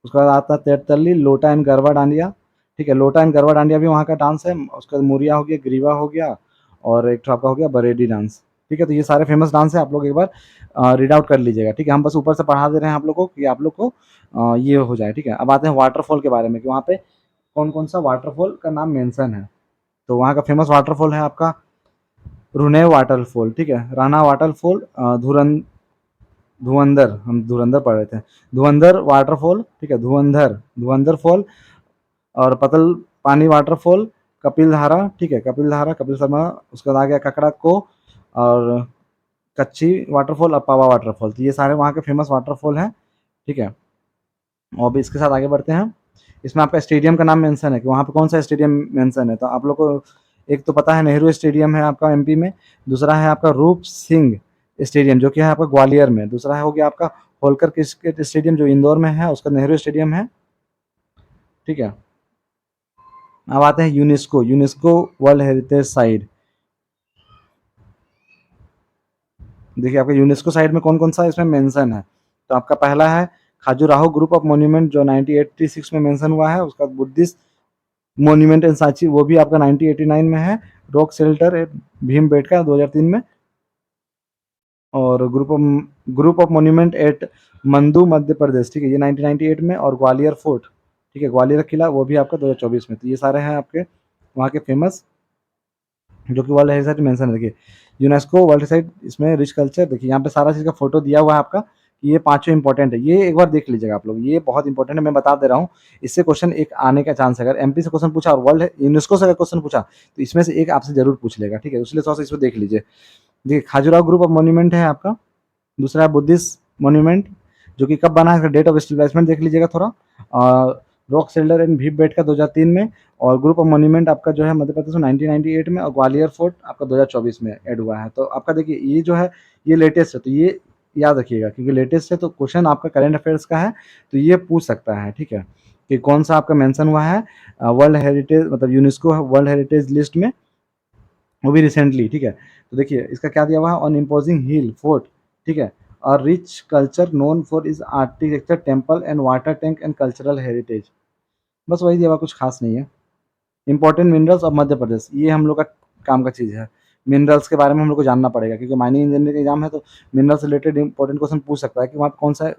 उसके बाद आता है तेरतल्ली, लोटा एंड गरबा डांडिया, ठीक है। लोटा एंड गरबा डांडिया भी वहाँ का डांस है। उसके बाद मुरिया हो गया, ग्रीवा हो गया, और एक ठो आपका हो गया बरेडी डांस, ठीक है। तो ये सारे फेमस डांस है, आप लोग एक बार रीड आउट कर लीजिएगा, ठीक है। हम बस ऊपर से पढ़ा दे रहे हैं आप लोग को कि आप लोग को ये हो जाए, ठीक है। अब आते हैं वाटरफॉल के बारे में कि वहाँ पे कौन कौन सा वाटरफॉल का नाम मेंशन है। तो वहाँ का फेमस वाटरफॉल है आपका रुनेव वाटरफॉल, ठीक है। राणा वाटरफॉल, धुरंधर, हम धुरंधर पढ़ रहे थे, धुरंधर वाटरफॉल, ठीक है, धुरंधर, धुरंधर फॉल, और पतल पानी वाटरफॉल, कपिल धारा, ठीक है, कपिल धारा, कपिल शर्मा। उसके बाद आ गया ककड़ा को, और कच्ची वाटरफॉल और पावा वाटरफॉल। तो ये सारे वहाँ के फेमस वाटरफॉल हैं, ठीक है। और भी इसके साथ आगे बढ़ते हैं। इसमें आपका स्टेडियम का नाम मेंशन है कि वहाँ पे कौन सा स्टेडियम मेंशन है। तो आप लोग को एक तो पता है नेहरू स्टेडियम है आपका एमपी में, दूसरा है आपका रूप सिंह स्टेडियम जो कि है आपका ग्वालियर में, दूसरा है हो गया आपका होलकर क्रिकेट स्टेडियम जो इंदौर में है, उसका नेहरू स्टेडियम है, ठीक है। अब आते हैं UNESCO, UNESCO world heritage site. देखिए आपका यूनेस्को साइट में कौन कौन सा इसमें मेंशन है। तो आपका पहला है खाजुराहो ग्रुप ऑफ मॉन्यूमेंट जो 1986 में मेंशन हुआ है, उसका बुद्धिस्ट मॉन्यूमेंट इन सांची वो भी आपका 1989 में है, रॉक शेल्टर एट भीमबेटका 2003 में, और ग्रुप ऑफ मॉन्यूमेंट एट मंदू मध्य प्रदेश, ठीक है, ये 1998 में, और ग्वालियर फोर्ट, ठीक है, ग्वालियर किला वो भी आपका 2024 में। तो ये सारे हैं आपके वहाँ के फेमस जो कि वर्ल्ड हेरिटेज मेंशन है। देखिए यूनेस्को वर्ल्ड हेरिटेज, इसमें रिच कल्चर, देखिए यहाँ पे सारा चीज़ का फोटो दिया हुआ है आपका कि ये पांचों इंपॉर्टेंट है, ये एक बार देख लीजिएगा आप लोग, ये बहुत इंपॉर्टेंट है, मैं बता दे रहा हूँ। इससे क्वेश्चन एक आने का चांस है, अगर एमपी से क्वेश्चन पूछा और वर्ल्ड यूनेस्को से अगर क्वेश्चन पूछा तो इसमें से एक आपसे जरूर पूछ लेगा, ठीक है, इसलिए थोड़ा सा इसको देख लीजिए। देखिए खाजुराहो ग्रुप ऑफ मॉन्यूमेंट है आपका, दूसरा है बुद्धिस्ट मॉन्यूमेंट जो कि कब बना है, डेट ऑफ एस्टेब्लिशमेंट देख लीजिएगा थोड़ा, रॉक शेल्टर एंड भीमबेटका 2003 में, और ग्रुप ऑफ मॉन्यूमेंट आपका जो है मध्य प्रदेश में 1998 में, और ग्वालियर फोर्ट आपका 2024 में ऐड हुआ है। तो आपका देखिए ये जो है ये लेटेस्ट है, तो ये याद रखिएगा क्योंकि लेटेस्ट है, तो क्वेश्चन आपका करंट अफेयर्स का है, तो ये पूछ सकता है, ठीक है, कि कौन सा आपका मेंशन हुआ है वर्ल्ड हेरिटेज मतलब यूनेस्को वर्ल्ड हेरिटेज लिस्ट में, वो भी रिसेंटली, ठीक है। तो देखिए इसका क्या दिया हुआ है, ऑन इम्पोजिंग हिल फोर्ट, ठीक है, और rich culture known for is architecture temple and water tank and cultural heritage, बस वही दिया हुआ, कुछ खास नहीं है। इंपॉर्टेंट मिनरल्स ऑफ मध्य प्रदेश, ये हम लोग का काम का चीज़ है, मिनरल्स के बारे में हम लोग को जानना पड़ेगा क्योंकि माइनिंग इंजीनियरिंग एग्जाम है, तो मिनरल से रिलेटेड इंपॉर्टेंट क्वेश्चन पूछ सकता है कि वहाँ पे कौन सा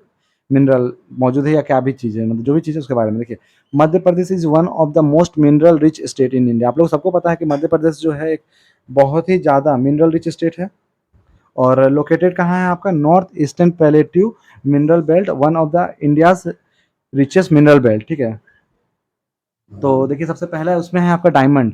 मिनरल मौजूद है या क्या भी चीज़ है, मतलब जो भी चीज़ है उसके बारे में। देखिए Madhya Pradesh is one of the most mineral rich state in India, आप लोग सबको पता है कि मध्य प्रदेश जो है एक बहुत ही ज़्यादा मिनरल रिच स्टेट है, और लोकेटेड कहाँ है आपका, north eastern palliative mineral belt, one of the India's richest mineral belt, ठीक है। तो देखिए सबसे पहला उसमें है आपका डायमंड,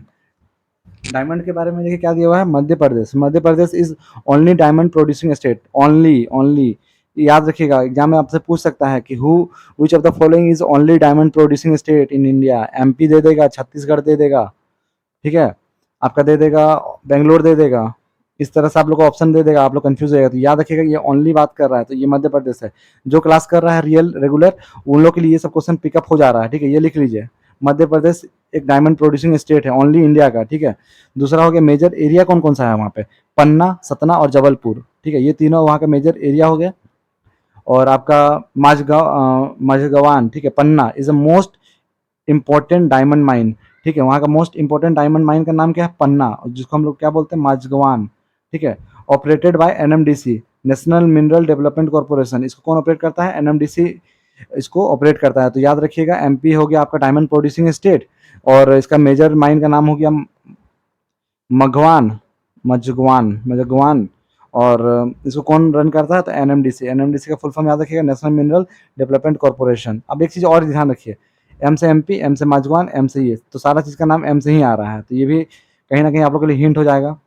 डायमंड के बारे में देखिए क्या दिया हुआ है, Madhya Pradesh, Madhya Pradesh is only diamond producing state, only only, याद रखिएगा एग्जाम में आपसे पूछ सकता है कि who which of the following is only diamond producing state in India, MP दे देगा, छत्तीसगढ़ दे देगा, ठीक है, आपका दे देगा बेंगलोर दे देगा, इस तरह से आप लोग को ऑप्शन दे देगा, आप लोग कंफ्यूज हो जाएगा, तो याद रखिएगा ये ओनली बात कर रहा है, तो ये मध्य प्रदेश है। जो क्लास कर रहा है रियल रेगुलर उन लोग के लिए ये सब क्वेश्चन पिकअप हो जा रहा है, ठीक है, ये लिख लीजिए, मध्य प्रदेश एक डायमंड प्रोड्यूसिंग स्टेट है ओनली इंडिया का, ठीक है। दूसरा हो गया मेजर एरिया कौन कौन सा है वहाँ पे, पन्ना, सतना और जबलपुर, ठीक है, ये तीनों वहाँ का मेजर एरिया हो गया। और आपका माझगवान, ठीक है, Panna is the most important diamond mine, ठीक है, वहाँ का मोस्ट इंपॉर्टेंट डायमंड माइन का नाम क्या है, पन्ना, जिसको हम लोग क्या बोलते हैं, माझगवान, ठीक है, operated by NMDC, national mineral development corporation, इसको कौन ऑपरेट करता है, एनएमडीसी इसको ऑपरेट करता है। तो याद रखिएगा एमपी हो गया आपका डायमंड प्रोड्यूसिंग स्टेट, और इसका मेजर माइन का नाम हो गया मघवान, मझगवान, और इसको कौन रन करता है, तो एनएमडीसी, एनएमडीसी का फुल फॉर्म याद रखिएगा, नेशनल मिनरल डेवलपमेंट कॉर्पोरेशन। अब एक चीज़ और ध्यान रखिए, एम से एमपी, एम से माझगवान, एम से ये, तो सारा चीज़ का नाम एम से ही आ रहा है, तो ये भी कहीं ना कहीं आप लोग के लिए हिंट हो जाएगा।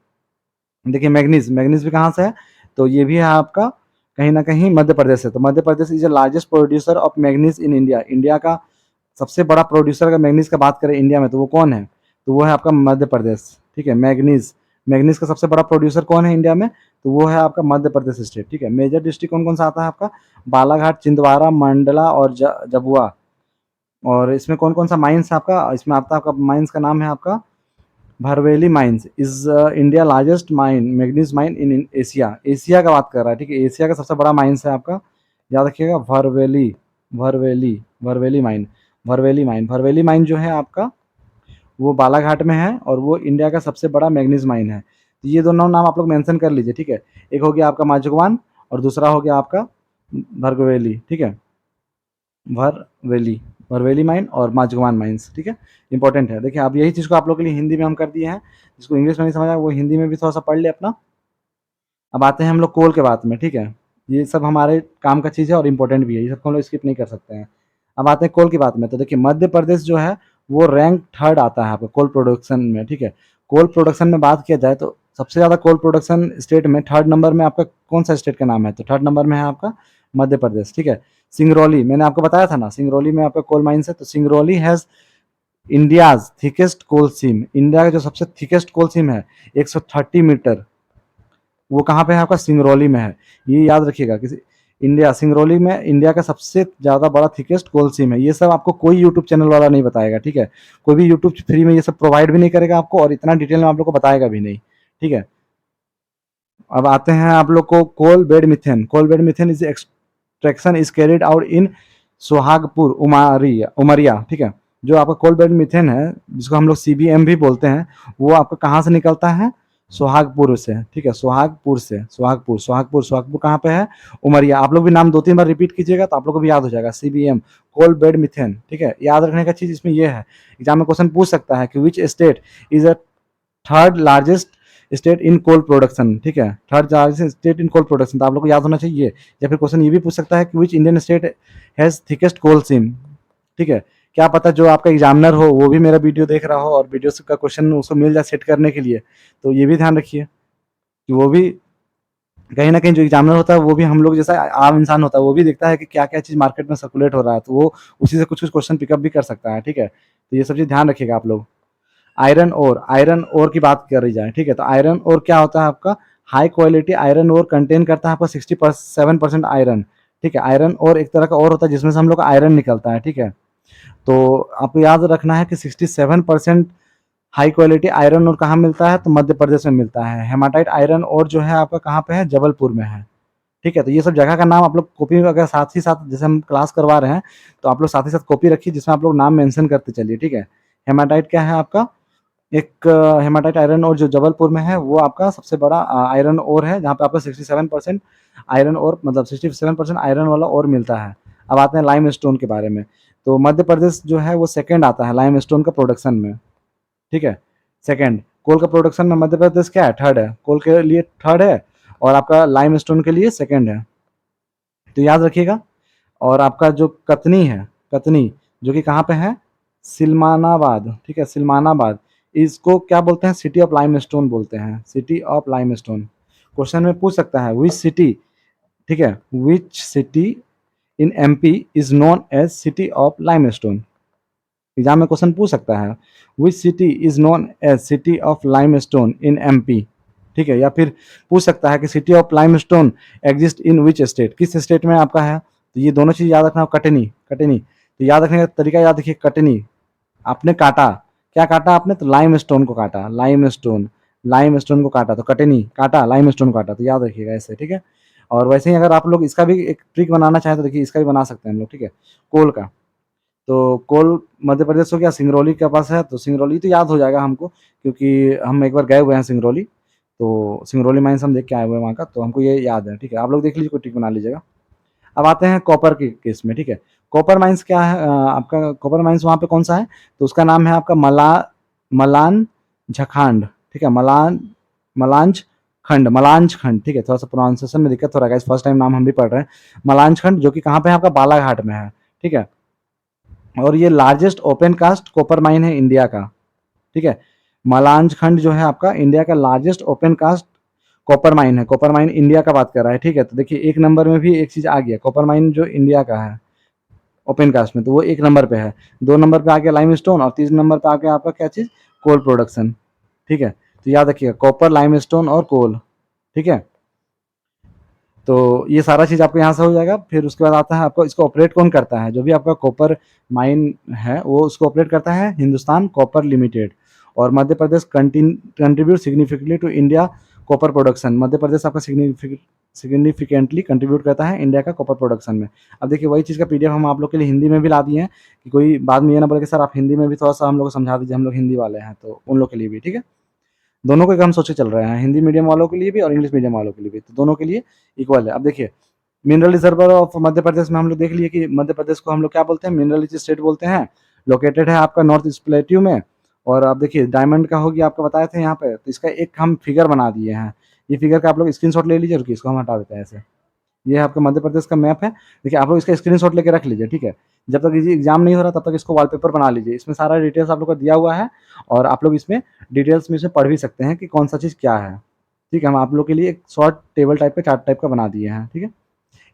देखिए मैग्नीज, मैग्नीज भी कहाँ से है, तो ये भी है आपका कहीं ना कहीं मध्य प्रदेश से, तो Madhya Pradesh is the largest producer of manganese in India, India का सबसे बड़ा प्रोड्यूसर अगर मैग्नीज का बात करें इंडिया में तो वो कौन है, तो वो है आपका मध्य प्रदेश, ठीक है, मैग्नीज, मैग्नीज का सबसे बड़ा प्रोड्यूसर कौन है इंडिया में, तो वो है आपका मध्य प्रदेश स्टेट, ठीक है। मेजर डिस्ट्रिक्ट कौन कौन सा आता है आपका, बालाघाट, छिंदवाड़ा, मंडला और जबुआ, और इसमें कौन कौन सा माइंस है आपका, इसमें आता है आपका माइंस का नाम है आपका Bharweli mines, is India largest mine manganese mine in Asia, Asia का बात कर रहा है, ठीक है, एशिया का सबसे बड़ा माइंस है आपका, याद रखिएगा Bharweli, Bharweli, Bharweli mine, Bharweli mine, Bharweli mine जो है आपका वो बालाघाट में है, और वो इंडिया का सबसे बड़ा मैग्नीज माइन है। तो ये दोनों नाम आप लोग मेंशन कर लीजिए, ठीक है, एक हो गया आपका माजगवान और दूसरा हो गया आपका भरवेली, ठीक है, भरवेली, भरवेली माइन और माजगवान माइंस, ठीक है, इंपॉर्टेंट है। देखिए अब यही चीज़ को आप लोग के लिए हिंदी में हम कर दिए हैं, जिसको इंग्लिश में नहीं समझ आया वो हिंदी में भी थोड़ा सा पढ़ ले अपना। अब आते हैं हम लोग कोल के बात में, ठीक है, ये सब हमारे काम का चीज़ है और इम्पोर्टेंट भी है, ये सब हम लोग स्किप नहीं कर सकते हैं। अब आते हैं कोल की बात में, तो देखिए मध्य प्रदेश जो है वो रैंक थर्ड आता है आपका कोल प्रोडक्शन में, ठीक है। कोल प्रोडक्शन में बात किया जाए तो सबसे ज़्यादा कोल प्रोडक्शन स्टेट में थर्ड नंबर में आपका कौन सा स्टेट का नाम है, तो थर्ड नंबर में है आपका मध्य प्रदेश, ठीक है। सिंगरौली, मैंने आपको बताया था ना, सिंगरौली में आपका कोल माइंस है, तो Singrauli has India's thickest coal seam, India का जो सबसे थिकेस्ट कोल सीम है 130 मीटर, वो कहाँ पे है आपका, सिंगरौली में है। ये याद रखिएगा कि इंडिया, सिंगरौली में इंडिया का सबसे ज़्यादा बड़ा थिकेस्ट कोल सीम है। ये सब आपको कोई यूट्यूब चैनल वाला नहीं बताएगा, ठीक है। कोई भी यूट्यूब फ्री में ये सब प्रोवाइड भी नहीं करेगा आपको, और इतना डिटेल में आप लोग को बताएगा भी नहीं, ठीक है। अब आते हैं आप लोग को coal bed methane. Coal bed methane is extraction is carried out in Sohagpur Umaria, ठीक है। जो आपका कोल बेड मिथेन है, जिसको हम लोग CBM भी बोलते हैं, वो आपका कहाँ से निकलता है, सोहागपुर से, ठीक है। सोहागपुर से, सोहागपुर कहाँ पे है, उमरिया। आप लोग भी नाम 2-3 बार रिपीट कीजिएगा तो आप लोग को भी याद हो जाएगा, CBM, कोल बेड मिथेन, ठीक है। याद रखने का चीज इसमें ये है, एग्जाम में क्वेश्चन पूछ सकता है कि which state is a third largest state in coal production, ठीक है। Third largest state in coal production, तो आप लोग को याद होना चाहिए। या फिर क्वेश्चन ये भी पूछ सकता है कि which Indian state has thickest coal seam, ठीक है। क्या पता जो आपका एग्जामिनर हो वो भी मेरा वीडियो देख रहा हो और वीडियो का क्वेश्चन उसको मिल जाए सेट करने के लिए, तो ये भी ध्यान रखिए कि वो भी कहीं ना कहीं जो एग्जामिनर होता है वो भी हम लोग जैसा आम इंसान होता है, वो भी देखता है कि क्या क्या चीज़ मार्केट में सर्कुलेट हो रहा है, तो वो उसी से कुछ कुछ क्वेश्चन पिकअप भी कर सकता है, ठीक है। तो ये सब चीज़ ध्यान रखिएगा आप लोग। आयरन ओर की बात करी जाए, ठीक है, तो आयरन ओर क्या होता है आपका, high quality iron ore contain करता है आपका 67% आयरन, ठीक है। आयरन ओर एक तरह का और होता है जिसमें से हम लोग का आयरन निकलता है, ठीक है। तो आपको याद रखना है कि 67% हाई क्वालिटी आयरन ओर कहाँ मिलता है, तो मध्य प्रदेश में मिलता है। हेमाटाइट आयरन ओर जो है आपका कहाँ पे है, जबलपुर में है, ठीक है। तो ये सब जगह का नाम आप लोग कॉपी में, अगर साथ ही साथ जैसे हम क्लास करवा रहे हैं तो आप लोग साथ ही साथ कॉपी रखिए जिसमें आप लोग नाम मेंशन करते चलिए, ठीक है। हेमाटाइट क्या है आपका, एक हेमाटाइट आयरन ओर जो जबलपुर में है वो आपका सबसे बड़ा आयरन ओर है, जहाँ पे आपको 67% आयरन ओर, मतलब 67% आयरन वाला ओर मिलता है। अब आते हैं लाइम स्टोन के बारे में। तो मध्य प्रदेश जो है वो सेकंड आता है लाइम स्टोन का प्रोडक्शन में, ठीक है, सेकंड। कोल का प्रोडक्शन में मध्य प्रदेश क्या है, थर्ड है, कोल के लिए थर्ड है, और आपका लाइम स्टोन के लिए सेकंड है, तो याद रखिएगा। और आपका जो कतनी है, कतनी जो कि कहाँ पे है, सिलमानाबाद, ठीक है, सिलमानाबाद। इसको क्या बोलते हैं, सिटी ऑफ लाइमस्टोन बोलते हैं, सिटी ऑफ लाइमस्टोन। क्वेश्चन में पूछ सकता है विच सिटी, ठीक है, which city in MP is known as city of limestone. Exam में क्वेश्चन पूछ सकता है which city is known as city of limestone in MP, ठीक है। या फिर पूछ सकता है कि city of limestone exist in which state, किस स्टेट में आपका है। तो ये दोनों चीज़ याद रखना, कटनी, कटनी, तो याद रखने का तरीका याद रखिए, कटनी आपने काटा, क्या काटा आपने, तो लाइम स्टोन को काटा, लाइम स्टोन को काटा, तो कटनी काटा, लाइम स्टोन को काटा, तो याद रखिएगा ऐसे, ठीक है। और वैसे ही अगर आप लोग इसका भी एक ट्रिक बनाना चाहें तो देखिए इसका भी बना सकते हैं हम लोग, ठीक है, कोल का। तो कोल मध्य प्रदेश हो गया, सिंगरौली के पास है, तो सिंगरौली तो याद हो जाएगा हमको क्योंकि हम एक बार गए हुए हैं सिंगरौली, तो सिंगरौली माइंस हम देख के आए हुए हैं वहाँ का, तो हमको ये याद है, ठीक है। आप लोग देख लीजिए, कोई ट्रिक बना लीजिएगा। अब आते हैं कॉपर के केस में, ठीक है। कॉपर माइंस क्या है, आपका कॉपर माइंस वहाँ पे कौन सा है, तो उसका नाम है आपका मलान झारखंड, ठीक है, मलांज खंड, ठीक है। थोड़ा सा प्रोनाउंसिएशन में दिक्कत हो रहा है, फर्स्ट टाइम नाम हम भी पढ़ रहे हैं। मलांज खंड जो कि कहाँ पे है आपका, बालाघाट में है, ठीक है। और ये largest open cast copper mine है इंडिया का, ठीक है। मलांज खंड जो है आपका इंडिया का largest open cast copper mine है, कॉपर माइन इंडिया का बात कर रहा है, ठीक है। तो देखिए एक नंबर में भी एक चीज आ गया, कॉपर माइन जो इंडिया का है ओपन कास्ट में, तो वो एक नंबर पे है। 2 नंबर पे आ गया लाइम स्टोन, और 3 नंबर पे आ गया आपका क्या चीज, कोल प्रोडक्शन, ठीक है। तो याद रखिएगा कॉपर, लाइम स्टोन और कोल, ठीक है। तो ये सारा चीज़ आपको यहाँ से हो जाएगा। फिर उसके बाद आता है आपको, इसको ऑपरेट कौन करता है, जो भी आपका कॉपर माइन है वो उसको ऑपरेट करता है हिंदुस्तान कॉपर लिमिटेड। और Madhya Pradesh contribute significantly to India copper production, Madhya Pradesh आपका सिग्निफिकेंटली कंट्रीब्यूट करता है इंडिया का कॉपर प्रोडक्शन में। अब देखिए वही चीज़ का PDF हम आप लोग के लिए हिंदी में भी ला दिए हैं कि कोई बाद में ये ना बोले कि सर आप हिंदी में भी थोड़ा सा हम लोग को समझा दीजिए, हम लोग हिंदी वाले हैं, तो उन लोग के लिए भी, ठीक है। दोनों को एक हम सोचे चल रहे हैं, हिंदी मीडियम वालों के लिए भी और इंग्लिश मीडियम वालों के लिए भी, तो दोनों के लिए इक्वल है। अब देखिए मिनरल रिजर्वर ऑफ मध्य प्रदेश में हम लोग देख लिए कि मध्य प्रदेश को हम लोग क्या बोलते हैं, मिनरल रिच स्टेट बोलते हैं। लोकेटेड है आपका नॉर्थ ईस्ट प्लेट्यू में। और अब देखिए डायमंड का हो गया, आपको बताए थे यहाँ पे, तो इसका एक हम फिगर बना दिए हैं। ये फिगर का आप लोग स्क्रीनशॉट ले लीजिए, और इसको हम हटा देते हैं ऐसे। ये आपका मध्य प्रदेश का मैप है, देखिए आप लोग इसका स्क्रीनशॉट लेके रख लीजिए, ठीक है। जब तक ये एग्जाम नहीं हो रहा तब तक इसको वॉलपेपर बना लीजिए, इसमें सारा डिटेल्स आप लोग को दिया हुआ है। और आप लोग इसमें डिटेल्स में से पढ़ भी सकते हैं कि कौन सा चीज़ क्या है, ठीक है। हम आप लोग के लिए एक शॉर्ट टेबल टाइप का, चार्ट टाइप का बना दिए हैं, ठीक है।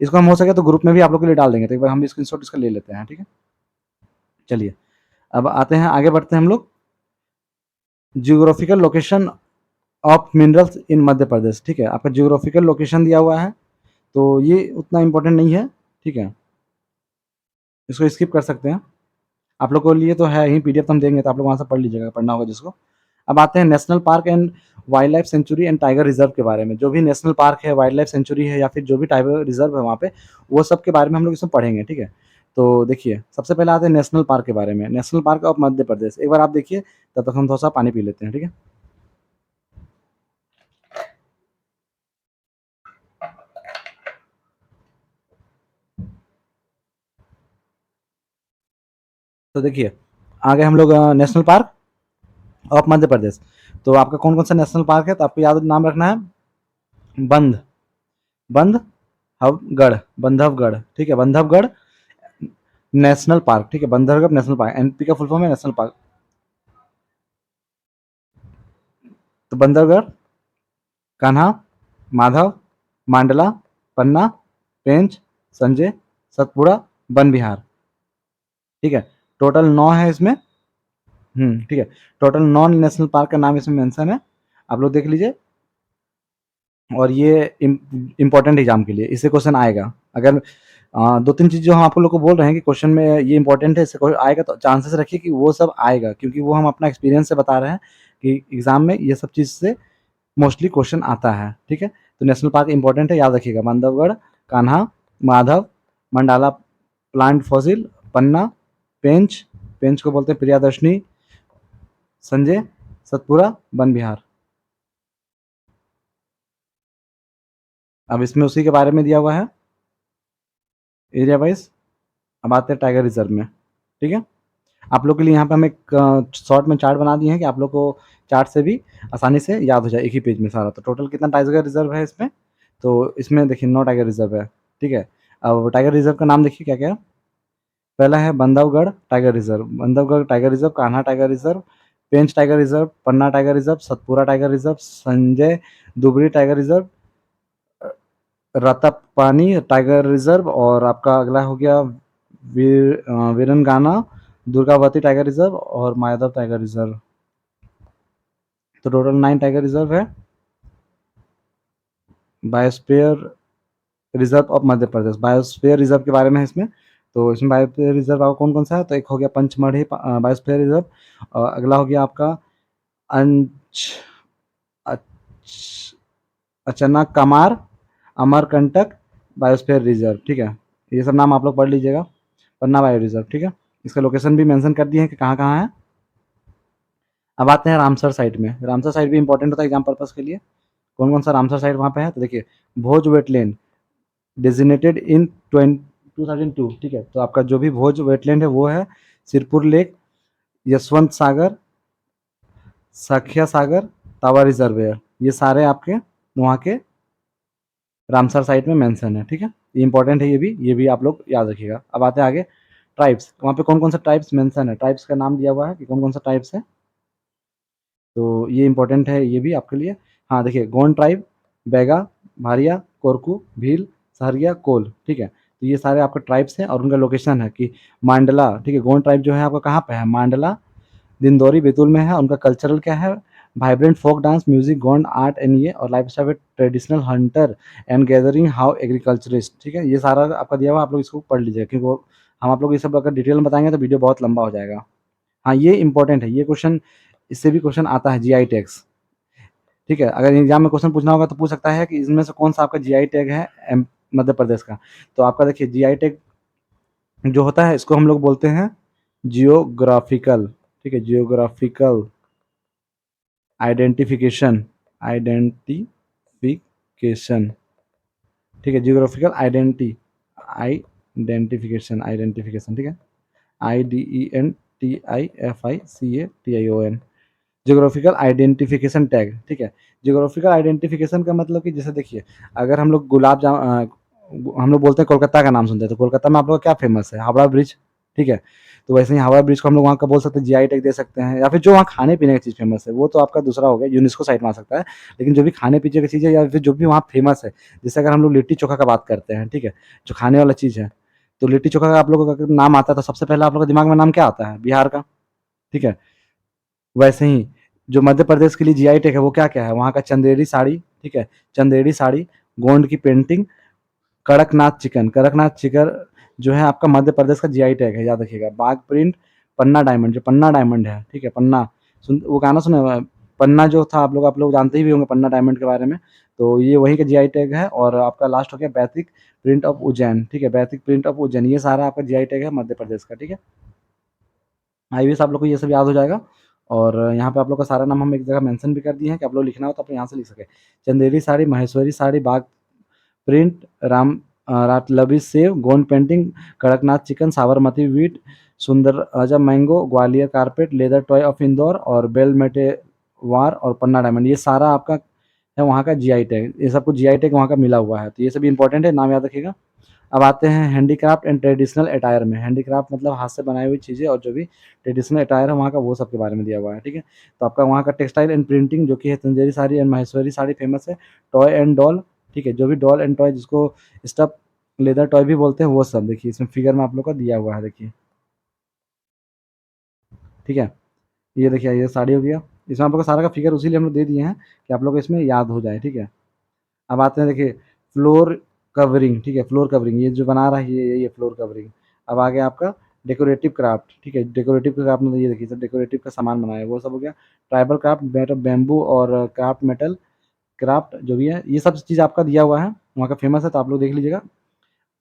इसको हम हो सके तो ग्रुप में भी आप लोग के लिए डाल देंगे, तो एक बार हम भी स्क्रीनशॉट इसका ले लेते हैं, ठीक है। चलिए अब आते हैं, आगे बढ़ते हैं हम लोग, geographical location of minerals in Madhya Pradesh, ठीक है। आपका जियोग्राफिकल लोकेशन दिया हुआ है, तो ये उतना इंपॉर्टेंट नहीं है, ठीक है, इसको स्किप कर सकते हैं। आप लोग के लिए तो है ही, पीडीएफ तो हम देंगे, तो आप लोग वहाँ से पढ़ लीजिएगा, पढ़ना होगा जिसको। अब आते हैं national park and wild life sanctuary and tiger reserve के बारे में। जो भी नेशनल पार्क है, वाइल्ड लाइफ सेंचुरी है, या फिर जो भी टाइगर रिजर्व है वहाँ पे, वो सब के बारे में हम लोग इसमें पढ़ेंगे, ठीक है। तो देखिए सबसे पहले आते हैं नेशनल पार्क के बारे में। नेशनल पार्क ऑफ मध्य प्रदेश, एक बार आप देखिए, तब तक हम थोड़ा सा पानी पी लेते हैं, ठीक है। तो देखिए आगे हम लोग नेशनल पार्क ऑफ मध्य प्रदेश। तो आपका कौन कौन सा नेशनल पार्क है, तो आपको याद नाम रखना है, बंध बंधवगढ़, बंधवगढ़, ठीक है, बंधवगढ़ नेशनल पार्क, ठीक है, बंधवगढ़ नेशनल पार्क, एनपी का फुल फॉर्म है नेशनल पार्क। तो बंधवगढ़, कान्हा, माधव, मांडला, पन्ना, पेंच, संजय, सतपुड़ा, वन विहार, ठीक है। टोटल 9 है इसमें, ठीक है। टोटल 9 नेशनल पार्क का नाम इसमें मेंशन है, आप लोग देख लीजिए। और ये इम्पोर्टेंट एग्जाम के लिए इससे क्वेश्चन आएगा। अगर दो तीन चीज़ जो हम आप लोग को बोल रहे हैं कि क्वेश्चन में ये इंपॉर्टेंट है, इससे आएगा, तो चांसेस रखिए कि वो सब आएगा, क्योंकि वो हम अपना एक्सपीरियंस से बता रहे हैं कि एग्जाम में ये सब चीज़ से मोस्टली क्वेश्चन आता है, ठीक है। तो नेशनल पार्क इंपॉर्टेंट है, याद रखिएगा, बांधवगढ़, कान्हा, माधव, मंडाला प्लांट फॉसिल, पन्ना, पेंच, पेंच को बोलते हैं प्रियादर्शनी, संजय, सतपुरा, वन विहार। अब इसमें उसी के बारे में दिया हुआ है एरिया वाइज। अब आते हैं टाइगर रिजर्व में, ठीक है। आप लोग के लिए यहाँ पे हम एक शॉर्ट में चार्ट बना दिए हैं कि आप लोग को चार्ट से भी आसानी से याद हो जाए एक ही पेज में सारा। तो टोटल कितना टाइगर रिजर्व है इसमें, तो इसमें देखिए 9 टाइगर रिजर्व है, ठीक है। अब टाइगर रिजर्व का नाम देखिए क्या क्या है। पहला है Bandhavgarh tiger reserve, Bandhavgarh tiger reserve, Kanha tiger reserve, Pench tiger reserve, Panna tiger reserve, Satpura tiger reserve, Sanjay Dubri tiger reserve, Ratapani tiger reserve, और आपका अगला हो गया वीरनगाना दुर्गावती टाइगर रिजर्व और मायादव टाइगर रिजर्व। तो टोटल 9 टाइगर रिजर्व है biosphere reserve of Madhya Pradesh. Biosphere reserve के बारे में है इसमें। तो इसमें बायोस्फीयर रिजर्व आपका कौन कौन सा है, तो एक हो गया पंचमढ़ी बायोस्फीयर रिजर्व, और अगला हो गया आपका अंच अच- अचना कमार अमरकंटक बायोस्फीयर रिजर्व, ठीक है। ये सब नाम आप लोग पढ़ लीजिएगा। पन्ना बायो रिजर्व, ठीक है। इसका लोकेशन भी मेंशन कर दिए हैं कि कहाँ कहाँ है। अब आते हैं रामसर साइट में। रामसर साइट भी इंपॉर्टेंट होता है एग्जाम पर्पस के लिए। कौन कौन सा रामसर साइट वहाँ पे है, तो देखिए भोज वेटलैंड डेजिग्नेटेड इन 2002, ठीक है। तो आपका जो भी भोज वेटलैंड है वो है सिरपुर लेक, यशवंत सागर, सखिया सागर, तावा रिजर्वेयर, ये सारे आपके वहाँ के रामसर साइट में मेंशन है, ठीक है। ये इंपॉर्टेंट है, ये भी आप लोग याद रखिएगा। अब आते हैं आगे, ट्राइब्स, वहाँ पे कौन कौन सा ट्राइब्स मेंशन है, ट्राइब्स का नाम दिया हुआ है कि कौन कौन सा ट्राइब्स है, तो ये इंपॉर्टेंट है ये भी आपके लिए। हाँ देखिए, गोंड ट्राइब, बैगा, भारिया, कोरकू, भील, सहरिया, कोल, ठीक है। तो ये सारे आपके ट्राइब्स हैं और उनका लोकेशन है कि मांडला, ठीक है। गोंड ट्राइब जो है आपका कहाँ पे है, मांडला दिंदौरी बैतूल में है। उनका कल्चरल क्या है, vibrant folk dance music Gond art and ये, और lifestyle traditional hunter and gathering how agriculturist, ठीक है। ये सारा आपका दिया हुआ, आप लोग इसको पढ़ लीजिएगा, क्योंकि हम आप लोग ये सब अगर डिटेल में बताएंगे तो वीडियो बहुत लंबा हो जाएगा। हाँ ये इंपॉर्टेंट है, ये क्वेश्चन, इससे भी क्वेश्चन आता है, जीआई टैग्स, ठीक है। अगर एग्जाम में क्वेश्चन पूछना होगा तो पूछ सकता है कि इसमें से कौन सा आपका जीआई टैग है मध्य प्रदेश का। तो आपका देखिए जीआई टैग जो होता है इसको हम लोग बोलते हैं जियोग्राफिकल, ठीक है, जियोग्राफिकल आइडेंटिफिकेशन, आइडेंटिफिकेशन, ठीक है, जियोग्राफिकल आइडेंटिफिकेशन, आइडेंटिफिकेशन, ठीक है, IDENTIFICATION, जियोग्राफिकल आइडेंटिफिकेशन टैग, ठीक है। जियोग्राफिकल आइडेंटिफिकेशन का मतलब कि जैसे देखिए, अगर हम लोग हम लोग बोलते हैं कोलकाता का नाम सुनते हैं, तो कोलकाता में आप लोग का क्या फेमस है, हावड़ा ब्रिज, ठीक है। तो वैसे ही हावड़ा ब्रिज को हम लोग वहाँ का बोल सकते हैं जीआई टैग दे सकते हैं, या फिर जो वहाँ खाने पीने की चीज़ फेमस है वो तो आपका दूसरा हो गया, यूनेस्को साइट में आ सकता है। लेकिन जो भी खाने पीने की चीज़ है या फिर जो भी वहाँ फेमस है, जैसे अगर हम लोग लिट्टी चोखा का बात करते हैं, ठीक है, जो खाने वाला चीज़ है, तो लिट्टी चोखा का आप लोगों का अगर नाम आता है तो सबसे पहले आप लोगों के दिमाग में नाम क्या आता है? बिहार का, ठीक है। वैसे ही जो मध्य प्रदेश के लिए जीआई टैग है वो क्या-क्या है? वहाँ का चंदेरी साड़ी, ठीक है, चंदेरी साड़ी, गोंड की painting, Kadaknath chicken, Kadaknath chicken जो है आपका मध्य प्रदेश का जीआई टैग है, याद रखिएगा। बाघ प्रिंट, पन्ना डायमंड, जो पन्ना डायमंड है, ठीक है, पन्ना सुन वो गाना सुने हुए हैं? पन्ना जो था आप लोग जानते ही भी होंगे पन्ना डायमंड के बारे में, तो ये वहीं का जीआई टैग है। और आपका लास्ट हो गया बैतिक प्रिंट ऑफ उज्जैन, ठीक है, बैतिक प्रिंट ऑफ उज्जैन, ये सारा आपका जीआई टैग है मध्य प्रदेश का, ठीक है। आई विश आप लोग को ये सब याद हो जाएगा। और यहाँ पे आप लोग का सारा नाम हम एक जगह मेंशन भी कर दिए हैं कि आप लोग लिखना हो तो आप यहाँ से लिख सकें। Chanderi sari, Maheshwari sari, Bagh print, Ratlami sev, Gond painting, Kadaknath chicken, साबरमती wheat, Sundar Raja mango, Gwalior carpet, leather toy of Indore और बेल मेटेवार और पन्ना डायमंड, ये सारा आपका है वहाँ का जीआई टैग। ये सब कुछ जीआई टैग वहाँ का मिला हुआ है, तो ये सभी इंपॉर्टेंट है, नाम याद रखिएगा। अब आते हैं हैंडीक्राफ्ट एंड ट्रेडिशनल अटायर में। हैंडीक्राफ्ट मतलब हाथ से बनाई हुई चीज़ें, और जो भी ट्रेडिशनल अटायर है वहाँ का वो सब के बारे में दिया हुआ है, ठीक है। तो आपका वहाँ का टेक्सटाइल एंड प्रिंटिंग जो कि है तंजेरी साड़ी एंड महेश्वरी साड़ी फेमस है। टॉय एंड डॉल, ठीक है, जो भी डॉल एंड टॉय जिसको स्टफ लेदर टॉय भी बोलते हैं वो सब देखिए इसमें फिगर में आप लोग का दिया हुआ है, देखिए, ठीक है। ये देखिए ये साड़ी हो गया, इसमें आप लोग का सारा का फिगर उसी लिए हम लोग दे दिए हैं कि आप लोग को इसमें याद हो जाए, ठीक है। अब आते हैं देखिए फ्लोर कवरिंग, ठीक है, फ्लोर कवरिंग ये जो बना रहा है ये फ्लोर कवरिंग। अब आ गया आपका डेकोरेटिव क्राफ्ट, ठीक है, डेकोरेटिव क्राफ्ट मतलब ये देखिए सब डेकोरेटिव का सामान बनाया है वो सब हो गया। Tribal craft, made of bamboo और क्राफ्ट मेटल क्राफ्ट जो भी है ये सब चीज़ आपका दिया हुआ है, वहाँ का फेमस है तो आप लोग देख लीजिएगा।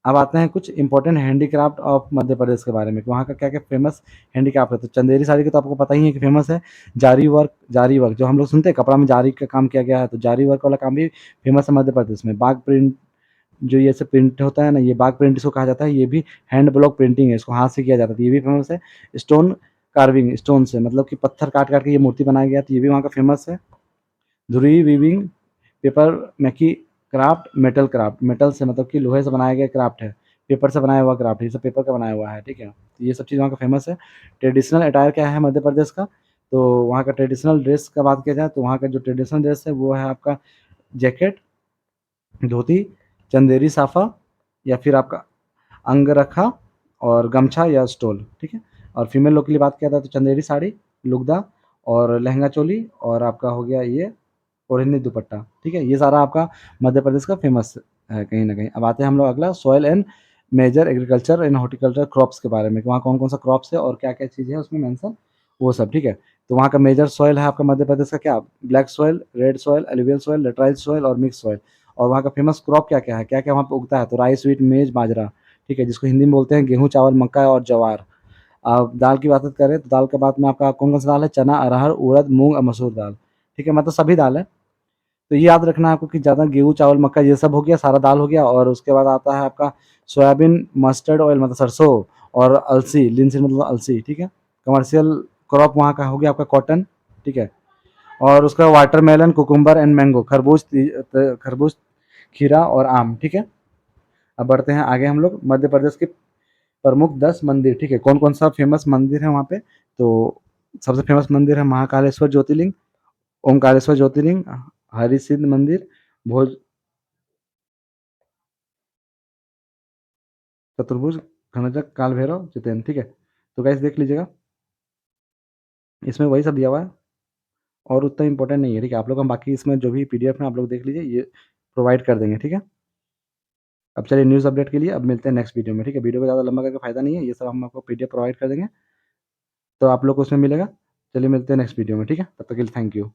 अब आते हैं कुछ इंपॉर्टेंट हैंडीक्राफ्ट ऑफ मध्य प्रदेश के बारे में कि वहाँ का क्या क्या फेमस हैंडीक्राफ्ट है। तो चंदेरी साड़ी की तो आपको पता ही है कि फेमस है। जारी वर्क जो हम लोग सुनते हैं कपड़ा में जारी का काम किया गया है, तो जारी वर्क वाला काम भी फेमस है मध्य प्रदेश में। बाग प्रिंट जो ये सब प्रिंट होता है ना, ये बाग प्रिंट इसको कहा जाता है, ये भी हैंड ब्लॉक प्रिंटिंग है, इसको हाथ से किया जाता है, तो ये भी फेमस है। स्टोन कार्विंग, स्टोन से मतलब कि पत्थर काट काट के ये मूर्ति बनाया गया, तो ये भी वहाँ का फेमस है। धुरी weaving, paper मैकी craft, metal craft, metal से मतलब कि लोहे से बनाया गया क्राफ्ट है, पेपर से बनाया हुआ क्राफ्ट, ये सब पेपर का बनाया हुआ है, ठीक है। तो ये सब चीज़ वहाँ का फेमस है। ट्रेडिशनल अटायर क्या है मध्य प्रदेश का, तो वहाँ का ट्रेडिशनल ड्रेस का बात किया जाए तो वहाँ का जो ट्रेडिशनल ड्रेस है वो है आपका जैकेट, धोती, चंदेरी साफा या फिर आपका अंगरखा और गमछा या स्टोल, ठीक है। और फीमेल लोग के लिए बात किया जाए तो चंदेरी साड़ी, लुगदा और लहंगा चोली और आपका हो गया ये ओढ़नी दुपट्टा, ठीक है। ये सारा आपका मध्य प्रदेश का फेमस है कहीं न कहीं। अब आते हैं हम लोग अगला soil and major agriculture and horticulture crops के बारे में कि वहाँ कौन-कौन सा क्रॉप्स है और क्या-क्या चीज़ें हैं उसमें मेंशन, वो सब, ठीक है। तो वहाँ का मेजर सॉइल है आपका मध्य प्रदेश का क्या? Black soil, red soil, alluvial soil, laterite soil और मिक्स सॉइल। और वहाँ का फेमस क्रॉप क्या-क्या है? क्या-क्या वहाँ पे उगता है? तो राइस, व्हीट, मेज, बाजरा, ठीक है, जिसको हिंदी में बोलते हैं गेहूँ, चावल, मक्का और ज्वार। अब दाल की बात करें तो दाल के बाद में आपका कौन-कौन सा दाल है? चना, अरहर, उड़द, मूँग और मसूर दाल, ठीक है, मतलब सभी दाल है। तो ये याद रखना है आपको कि ज़्यादा गेहूँ, चावल, मक्का ये सब हो गया, सारा दाल हो गया। और उसके बाद आता है आपका सोयाबीन, मस्टर्ड ऑयल मतलब सरसों और अलसी, लिनसीड मतलब अलसी, ठीक है। कमर्शियल क्रॉप वहाँ का हो गया आपका कॉटन, ठीक है। और उसका वाटरमेलन, कुकुम्बर एंड मैंगो, खरबूज, खीरा और आम, ठीक है। अब बढ़ते हैं आगे हम लोग मध्य प्रदेश के प्रमुख 10 मंदिर, ठीक है, कौन-कौन सा फेमस मंदिर है वहाँ पे। तो सबसे फेमस मंदिर है महाकालेश्वर ज्योतिर्लिंग, ओंकारेश्वर ज्योतिर्लिंग, हरिसिद्ध मंदिर, भोज चतुर्भुज, धनुचक, काल भैरव, जितेंद्र, ठीक है। तो गाइस देख लीजिएगा, इसमें वही सब दिया हुआ है और उतना इंपॉर्टेंट नहीं है, ठीक है। आप लोग हम बाकी इसमें जो भी पीडीएफ में आप लोग देख लीजिए, ये प्रोवाइड कर देंगे, ठीक है। अब चलिए न्यूज़ अपडेट के लिए अब मिलते हैं नेक्स्ट वीडियो में, ठीक है। वीडियो को ज़्यादा लंबा करके फ़ायदा नहीं है, ये सब हम आपको पीडीएफ प्रोवाइड कर देंगे, तो आप लोग को उसमें मिलेगा। चलिए मिलते हैं नेक्स्ट वीडियो में, ठीक है। तब तक के लिए थैंक यू।